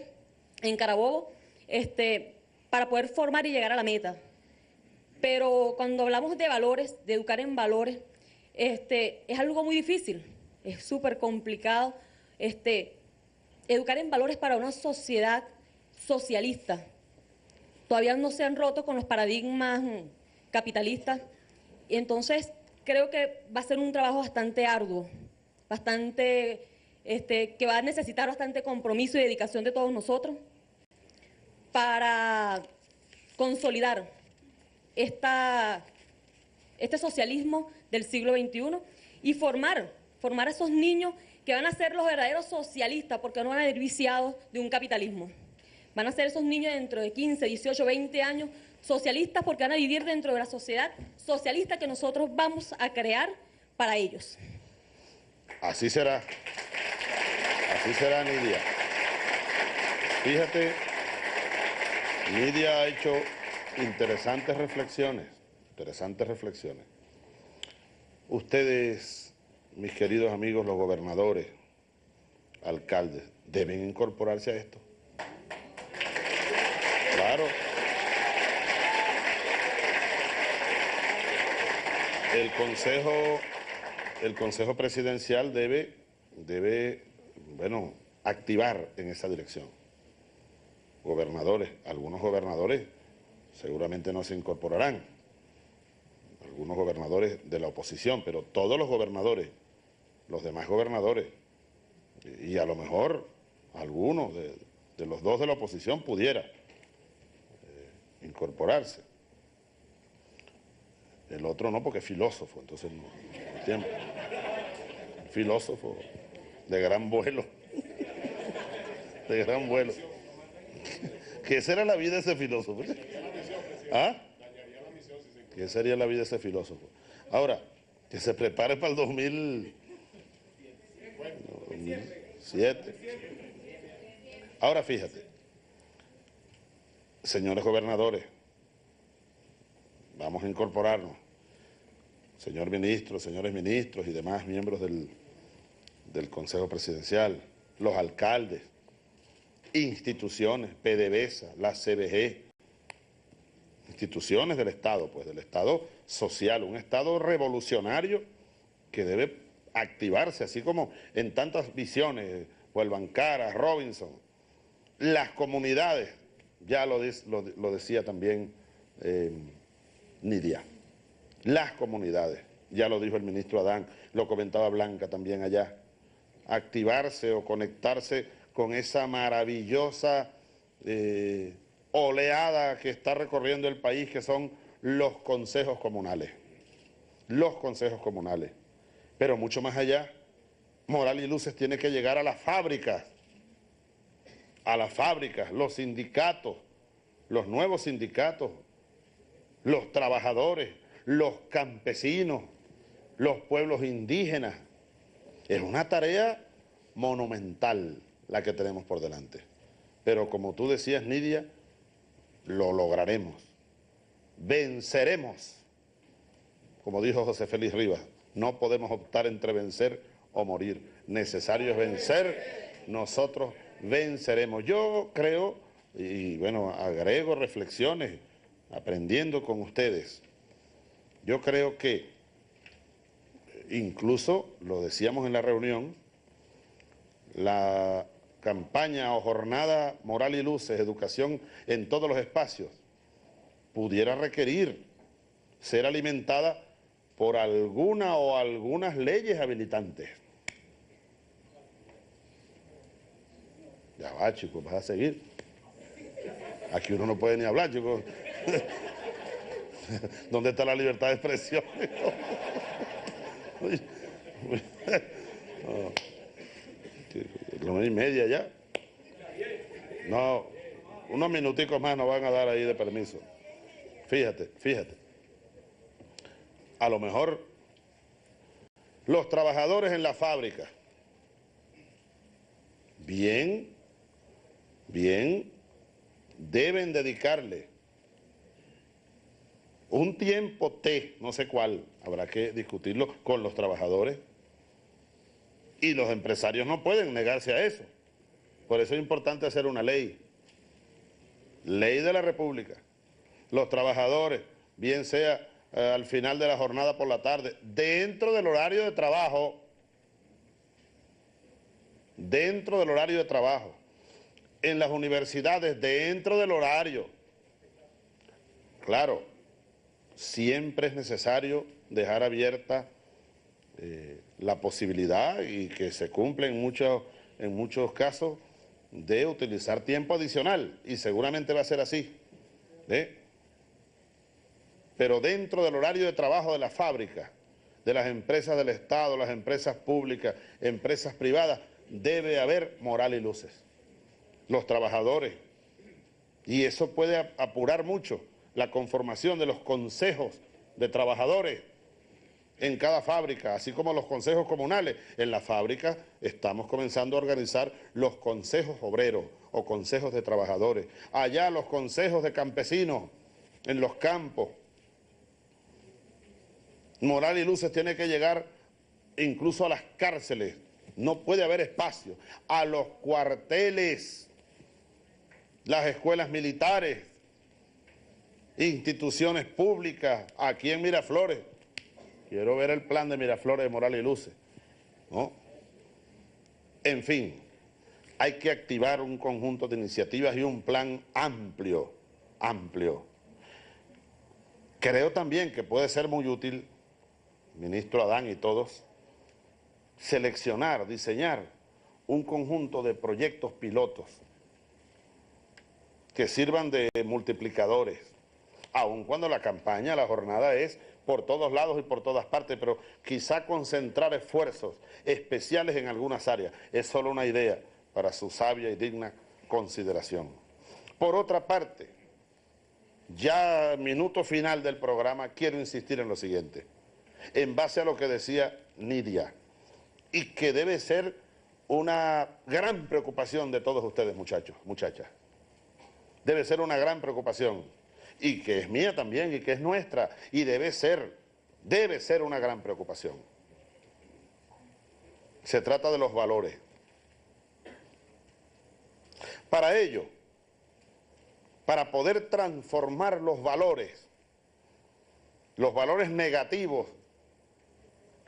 Speaker 9: en Carabobo, para poder formar y llegar a la meta. Pero cuando hablamos de valores, de educar en valores, es algo muy difícil, es súper complicado. Educar en valores para una sociedad socialista. Todavía no se han roto con los paradigmas capitalistas, y entonces creo que va a ser un trabajo bastante arduo, bastante, que va a necesitar bastante compromiso y dedicación de todos nosotros para consolidar este socialismo del siglo XXI y formar a esos niños que van a ser los verdaderos socialistas, porque no van a ir viciados de un capitalismo. Van a ser esos niños dentro de 15, 18, 20 años socialistas, porque van a vivir dentro de la sociedad socialista que nosotros vamos a crear para ellos.
Speaker 3: Así será, Nidia. Fíjate, Nidia ha hecho interesantes reflexiones. Ustedes, mis queridos amigos, los gobernadores, alcaldes, deben incorporarse a esto. Claro. El Consejo Presidencial debe, bueno, activar en esa dirección. Gobernadores, algunos gobernadores seguramente no se incorporarán, algunos gobernadores de la oposición, pero todos los gobernadores, los demás gobernadores, y a lo mejor algunos de los dos de la oposición pudiera incorporarse. El otro no, porque es filósofo, entonces no tiempo. Filósofo de gran vuelo. De gran vuelo. ¿Qué será la vida de ese filósofo? ¿Ah? ¿Qué sería la vida de ese filósofo? Ahora, que se prepare para el 2007. Ahora fíjate, señores gobernadores, vamos a incorporarnos, señor ministro, señores ministros y demás miembros del Consejo Presidencial, los alcaldes, instituciones, PDVSA, la CBG, instituciones del Estado, pues del Estado social, un Estado revolucionario que debe activarse, así como en tantas visiones, Huelvancara, Robinson, las comunidades, ya lo decía también Nidia, las comunidades, ya lo dijo el ministro Adán, lo comentaba Blanca también allá, activarse o conectarse con esa maravillosa oleada que está recorriendo el país, que son los consejos comunales. Los consejos comunales. Pero mucho más allá, Moral y Luces tiene que llegar a las fábricas, los sindicatos, los nuevos sindicatos, los trabajadores, los campesinos, los pueblos indígenas. Es una tarea monumental la que tenemos por delante. Pero como tú decías, Nidia, lo lograremos. Venceremos. Como dijo José Félix Rivas, no podemos optar entre vencer o morir. Necesario es vencer, nosotros venceremos. Yo creo, y bueno, agrego reflexiones aprendiendo con ustedes. Yo creo que, incluso lo decíamos en la reunión, la campaña o jornada Moral y Luces, educación en todos los espacios, pudiera requerir ser alimentada por alguna o algunas leyes habilitantes. Ya va, chicos, vas a seguir. Aquí uno no puede ni hablar, chicos. ¿Dónde está la libertad de expresión? No, 1:30 ya. No, unos minuticos más nos van a dar ahí de permiso. Fíjate. A lo mejor los trabajadores en la fábrica, bien, deben dedicarle un tiempo no sé cuál, habrá que discutirlo con los trabajadores, y los empresarios no pueden negarse a eso. Por eso es importante hacer una ley de la República. Los trabajadores, bien sea al final de la jornada por la tarde, dentro del horario de trabajo, en las universidades, dentro del horario. Claro, siempre es necesario dejar abierta la posibilidad, y que se cumple en muchos casos, de utilizar tiempo adicional, y seguramente va a ser así. Pero dentro del horario de trabajo de la fábrica, de las empresas del Estado, las empresas públicas, empresas privadas, debe haber moral y luces. Los trabajadores, y eso puede apurar mucho la conformación de los consejos de trabajadores en cada fábrica, así como los consejos comunales. En la fábrica estamos comenzando a organizar los consejos obreros o consejos de trabajadores. Allá los consejos de campesinos en los campos. Moral y luces tiene que llegar incluso a las cárceles. No puede haber espacio. A los cuarteles, las escuelas militares, instituciones públicas, aquí en Miraflores. Quiero ver el plan de Miraflores de Moral y Luces, ¿no? En fin, hay que activar un conjunto de iniciativas y un plan amplio. Creo también que puede ser muy útil, ministro Adán y todos, seleccionar, diseñar un conjunto de proyectos pilotos que sirvan de multiplicadores, aun cuando la campaña, la jornada es por todos lados y por todas partes, pero quizá concentrar esfuerzos especiales en algunas áreas es solo una idea para su sabia y digna consideración. Por otra parte, ya minuto final del programa, quiero insistir en lo siguiente, en base a lo que decía Nidia, y que debe ser una gran preocupación de todos ustedes, muchachos, muchachas. Debe ser una gran preocupación, y que es mía también, y que es nuestra, y debe ser una gran preocupación. Se trata de los valores. Para ello, para poder transformar los valores negativos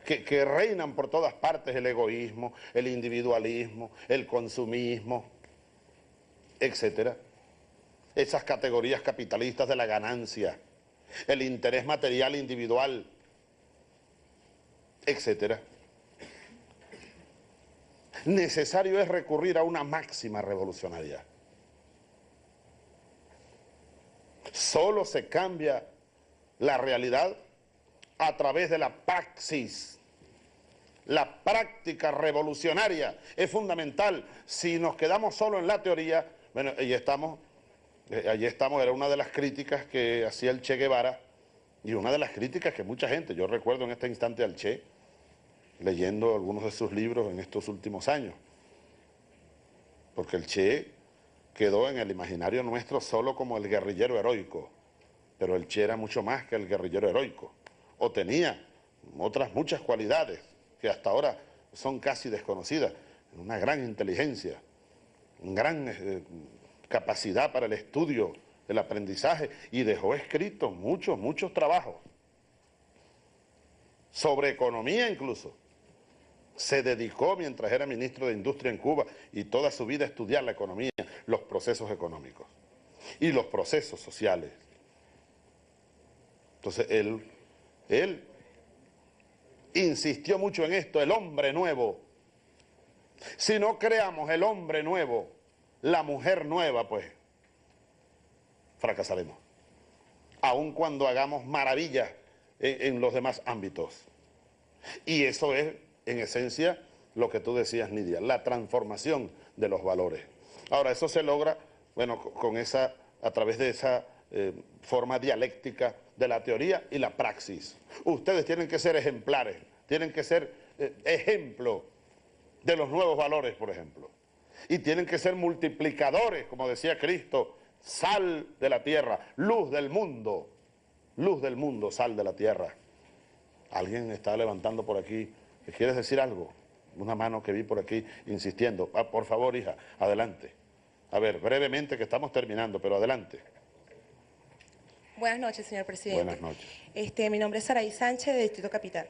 Speaker 3: que reinan por todas partes, el egoísmo, el individualismo, el consumismo, etcétera. Esas categorías capitalistas de la ganancia, el interés material individual, etcétera. Necesario es recurrir a una máxima revolucionaria. Solo se cambia la realidad a través de la praxis. La práctica revolucionaria es fundamental. Si nos quedamos solo en la teoría, bueno, allí estamos, era una de las críticas que hacía el Che Guevara, y una de las críticas que mucha gente, yo recuerdo en este instante al Che, leyendo algunos de sus libros en estos últimos años, porque el Che quedó en el imaginario nuestro solo como el guerrillero heroico, pero el Che era mucho más que el guerrillero heroico, o tenía otras muchas cualidades que hasta ahora son casi desconocidas, una gran inteligencia, una gran capacidad para el estudio el aprendizaje, y dejó escritos muchos trabajos, sobre economía incluso. Se dedicó mientras era ministro de Industria en Cuba y toda su vida a estudiar la economía, los procesos económicos y los procesos sociales. Entonces él insistió mucho en esto, el hombre nuevo. Si no creamos el hombre nuevo, la mujer nueva, pues fracasaremos, aun cuando hagamos maravillas en los demás ámbitos. Y eso es, en esencia, lo que tú decías, Nidia, la transformación de los valores. Ahora, eso se logra, bueno, a través de esa forma dialéctica de la teoría y la praxis. Ustedes tienen que ser ejemplares, tienen que ser ejemplo de los nuevos valores, por ejemplo. Y tienen que ser multiplicadores, como decía Cristo, sal de la tierra, luz del mundo, sal de la tierra. Alguien está levantando por aquí. ¿Quieres decir algo? Una mano que vi por aquí insistiendo. Por favor, hija, adelante. A ver, brevemente, que estamos terminando, pero adelante.
Speaker 10: Buenas noches, señor presidente.
Speaker 3: Buenas noches.
Speaker 10: Mi nombre es Saraí Sánchez, de Distrito Capital.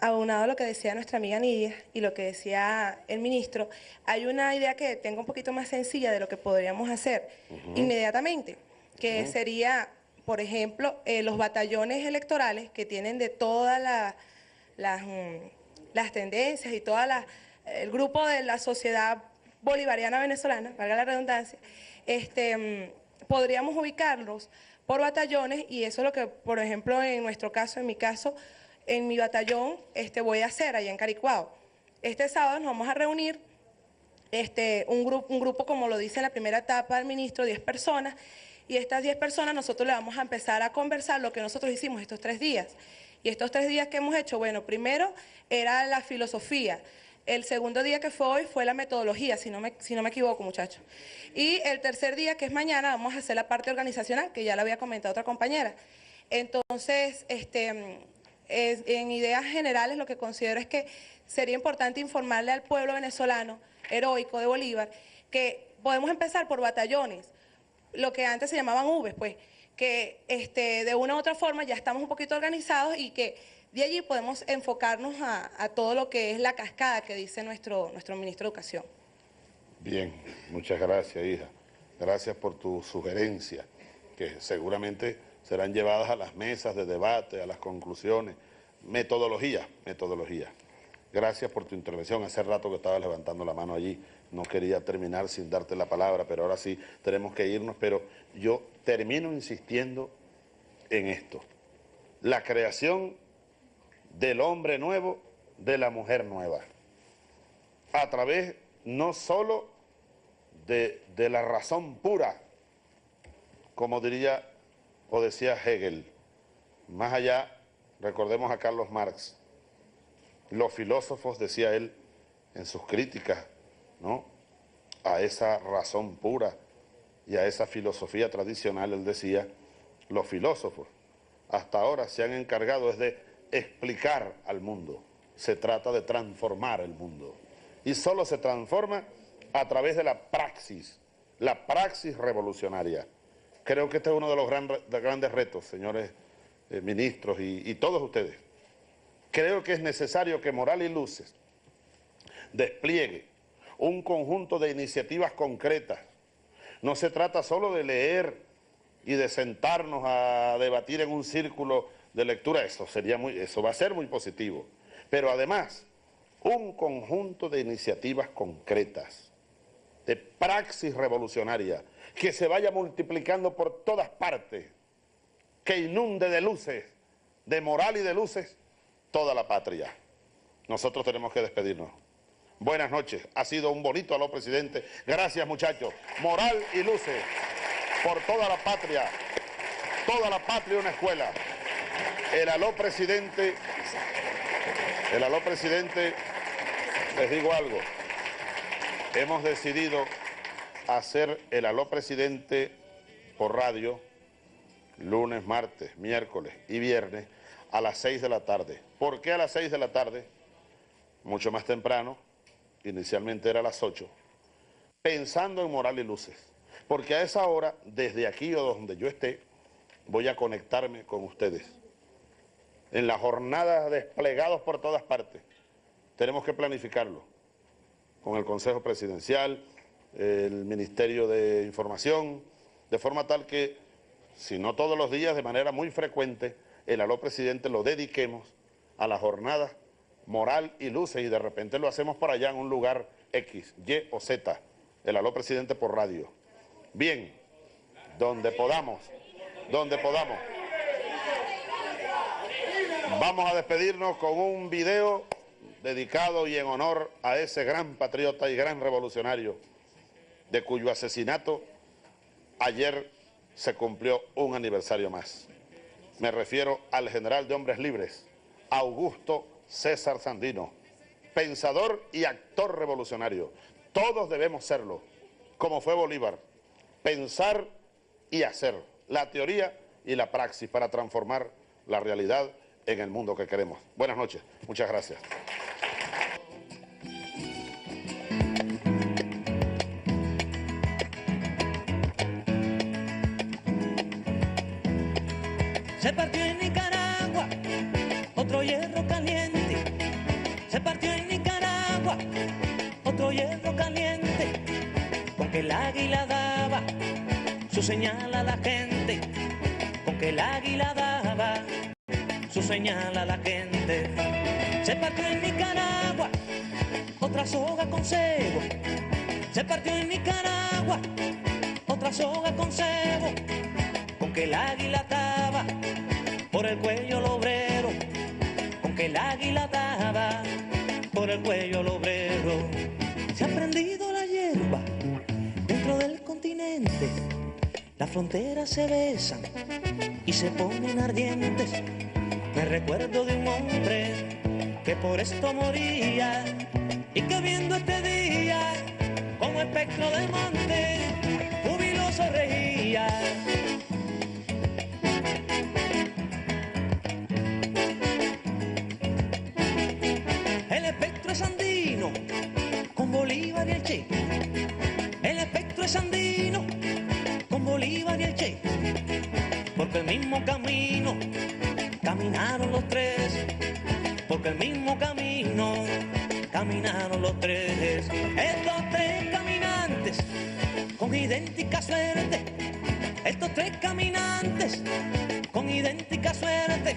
Speaker 10: Aunado a lo que decía nuestra amiga Nidia y lo que decía el ministro, hay una idea que tengo un poquito más sencilla de lo que podríamos hacer inmediatamente, que sería, por ejemplo, los batallones electorales que tienen de todas las tendencias y el grupo de la sociedad bolivariana venezolana, valga la redundancia, podríamos ubicarlos por batallones, y eso es lo que, por ejemplo, en nuestro caso, en mi caso, en mi batallón voy a hacer allá en Caricuao. Este sábado nos vamos a reunir un grupo, como lo dice en la primera etapa del ministro, 10 personas, y estas 10 personas nosotros le vamos a empezar a conversar lo que nosotros hicimos estos 3 días. Y estos 3 días que hemos hecho, bueno, primero era la filosofía. El segundo día, que fue hoy, fue la metodología, si no me equivoco, muchachos. Y el tercer día, que es mañana, vamos a hacer la parte organizacional, que ya la había comentado otra compañera. Entonces, en ideas generales, lo que considero es que sería importante informarle al pueblo venezolano, heroico de Bolívar, que podemos empezar por batallones, lo que antes se llamaban Vs, pues, que de una u otra forma ya estamos un poquito organizados y que de allí podemos enfocarnos a todo lo que es la cascada que dice nuestro ministro de Educación.
Speaker 3: Bien, muchas gracias, hija. Gracias por tu sugerencia, que seguramente serán llevadas a las mesas de debate, a las conclusiones. Metodología. Gracias por tu intervención. Hace rato que estabas levantando la mano allí. No quería terminar sin darte la palabra, pero ahora sí tenemos que irnos. Pero yo termino insistiendo en esto. La creación del hombre nuevo, de la mujer nueva. A través no solo de la razón pura, como diría o decía Hegel. Más allá, recordemos a Carlos Marx. Los filósofos, decía él en sus críticas, ¿no?, a esa razón pura y a esa filosofía tradicional, él decía, los filósofos hasta ahora se han encargado es de explicar al mundo. Se trata de transformar el mundo. Y solo se transforma a través de la praxis revolucionaria. Creo que este es uno de los grandes retos, señores ministros y todos ustedes. Creo que es necesario que Moral y Luces despliegue un conjunto de iniciativas concretas. No se trata solo de leer y de sentarnos a debatir en un círculo de lectura, eso va a ser muy positivo. Pero además, un conjunto de iniciativas concretas, de praxis revolucionaria, que se vaya multiplicando por todas partes, que inunde de luces, de moral y de luces, toda la patria. Nosotros tenemos que despedirnos. Buenas noches, ha sido un bonito aló, presidente. Gracias, muchachos. Moral y luces por toda la patria una escuela. El aló, presidente, les digo algo. Hemos decidido hacer el aló, presidente, por radio, lunes, martes, miércoles y viernes, a las 6 de la tarde. ¿Por qué a las 6 de la tarde? Mucho más temprano, inicialmente era a las 8, pensando en Moral y Luces, porque a esa hora, desde aquí o donde yo esté, voy a conectarme con ustedes. En las jornadas desplegados por todas partes, tenemos que planificarlo con el Consejo Presidencial, el Ministerio de Información, de forma tal que, si no todos los días, de manera muy frecuente, el aló presidente lo dediquemos a las jornadas moral y luces, y de repente lo hacemos por allá en un lugar X, Y o Z, el aló presidente por radio. Bien, donde podamos. Vamos a despedirnos con un video dedicado y en honor a ese gran patriota y gran revolucionario, de cuyo asesinato ayer se cumplió un aniversario más. Me refiero al general de hombres libres, Augusto César Sandino, pensador y actor revolucionario. Todos debemos serlo, como fue Bolívar, pensar y hacer, la teoría y la praxis para transformar la realidad en el mundo que queremos. Buenas noches, muchas gracias.
Speaker 11: Se partió en Nicaragua otro hierro caliente. Se partió en Nicaragua otro hierro caliente. Con que el águila daba su señal a la gente. Con que el águila daba su señal a la gente. Se partió en Nicaragua otra soga con cebo. Se partió en Nicaragua otra soga con cebo. Con que el águila ataba por el cuello al obrero, con que el águila ataba por el cuello al obrero. Se ha prendido la hierba dentro del continente, las fronteras se besan y se ponen ardientes. Me recuerdo de un hombre que por esto moría y que viendo este día como espectro del monte jubiloso regía. El espectro es andino con Bolívar y el Che. El espectro es andino con Bolívar y el Che. Porque el mismo camino caminaron los tres. Porque el mismo camino caminaron los tres. Estos tres caminantes con idéntica suerte. Estos tres caminantes con idéntica suerte.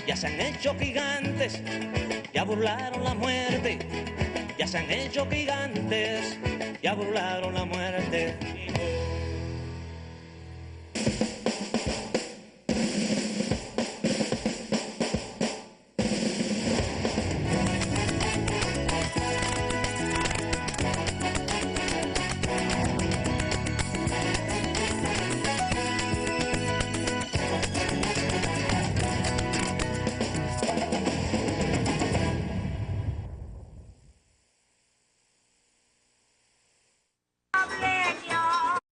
Speaker 11: Ya se han hecho gigantes, ya burlaron la muerte. Ya se han hecho gigantes, ya burlaron la muerte.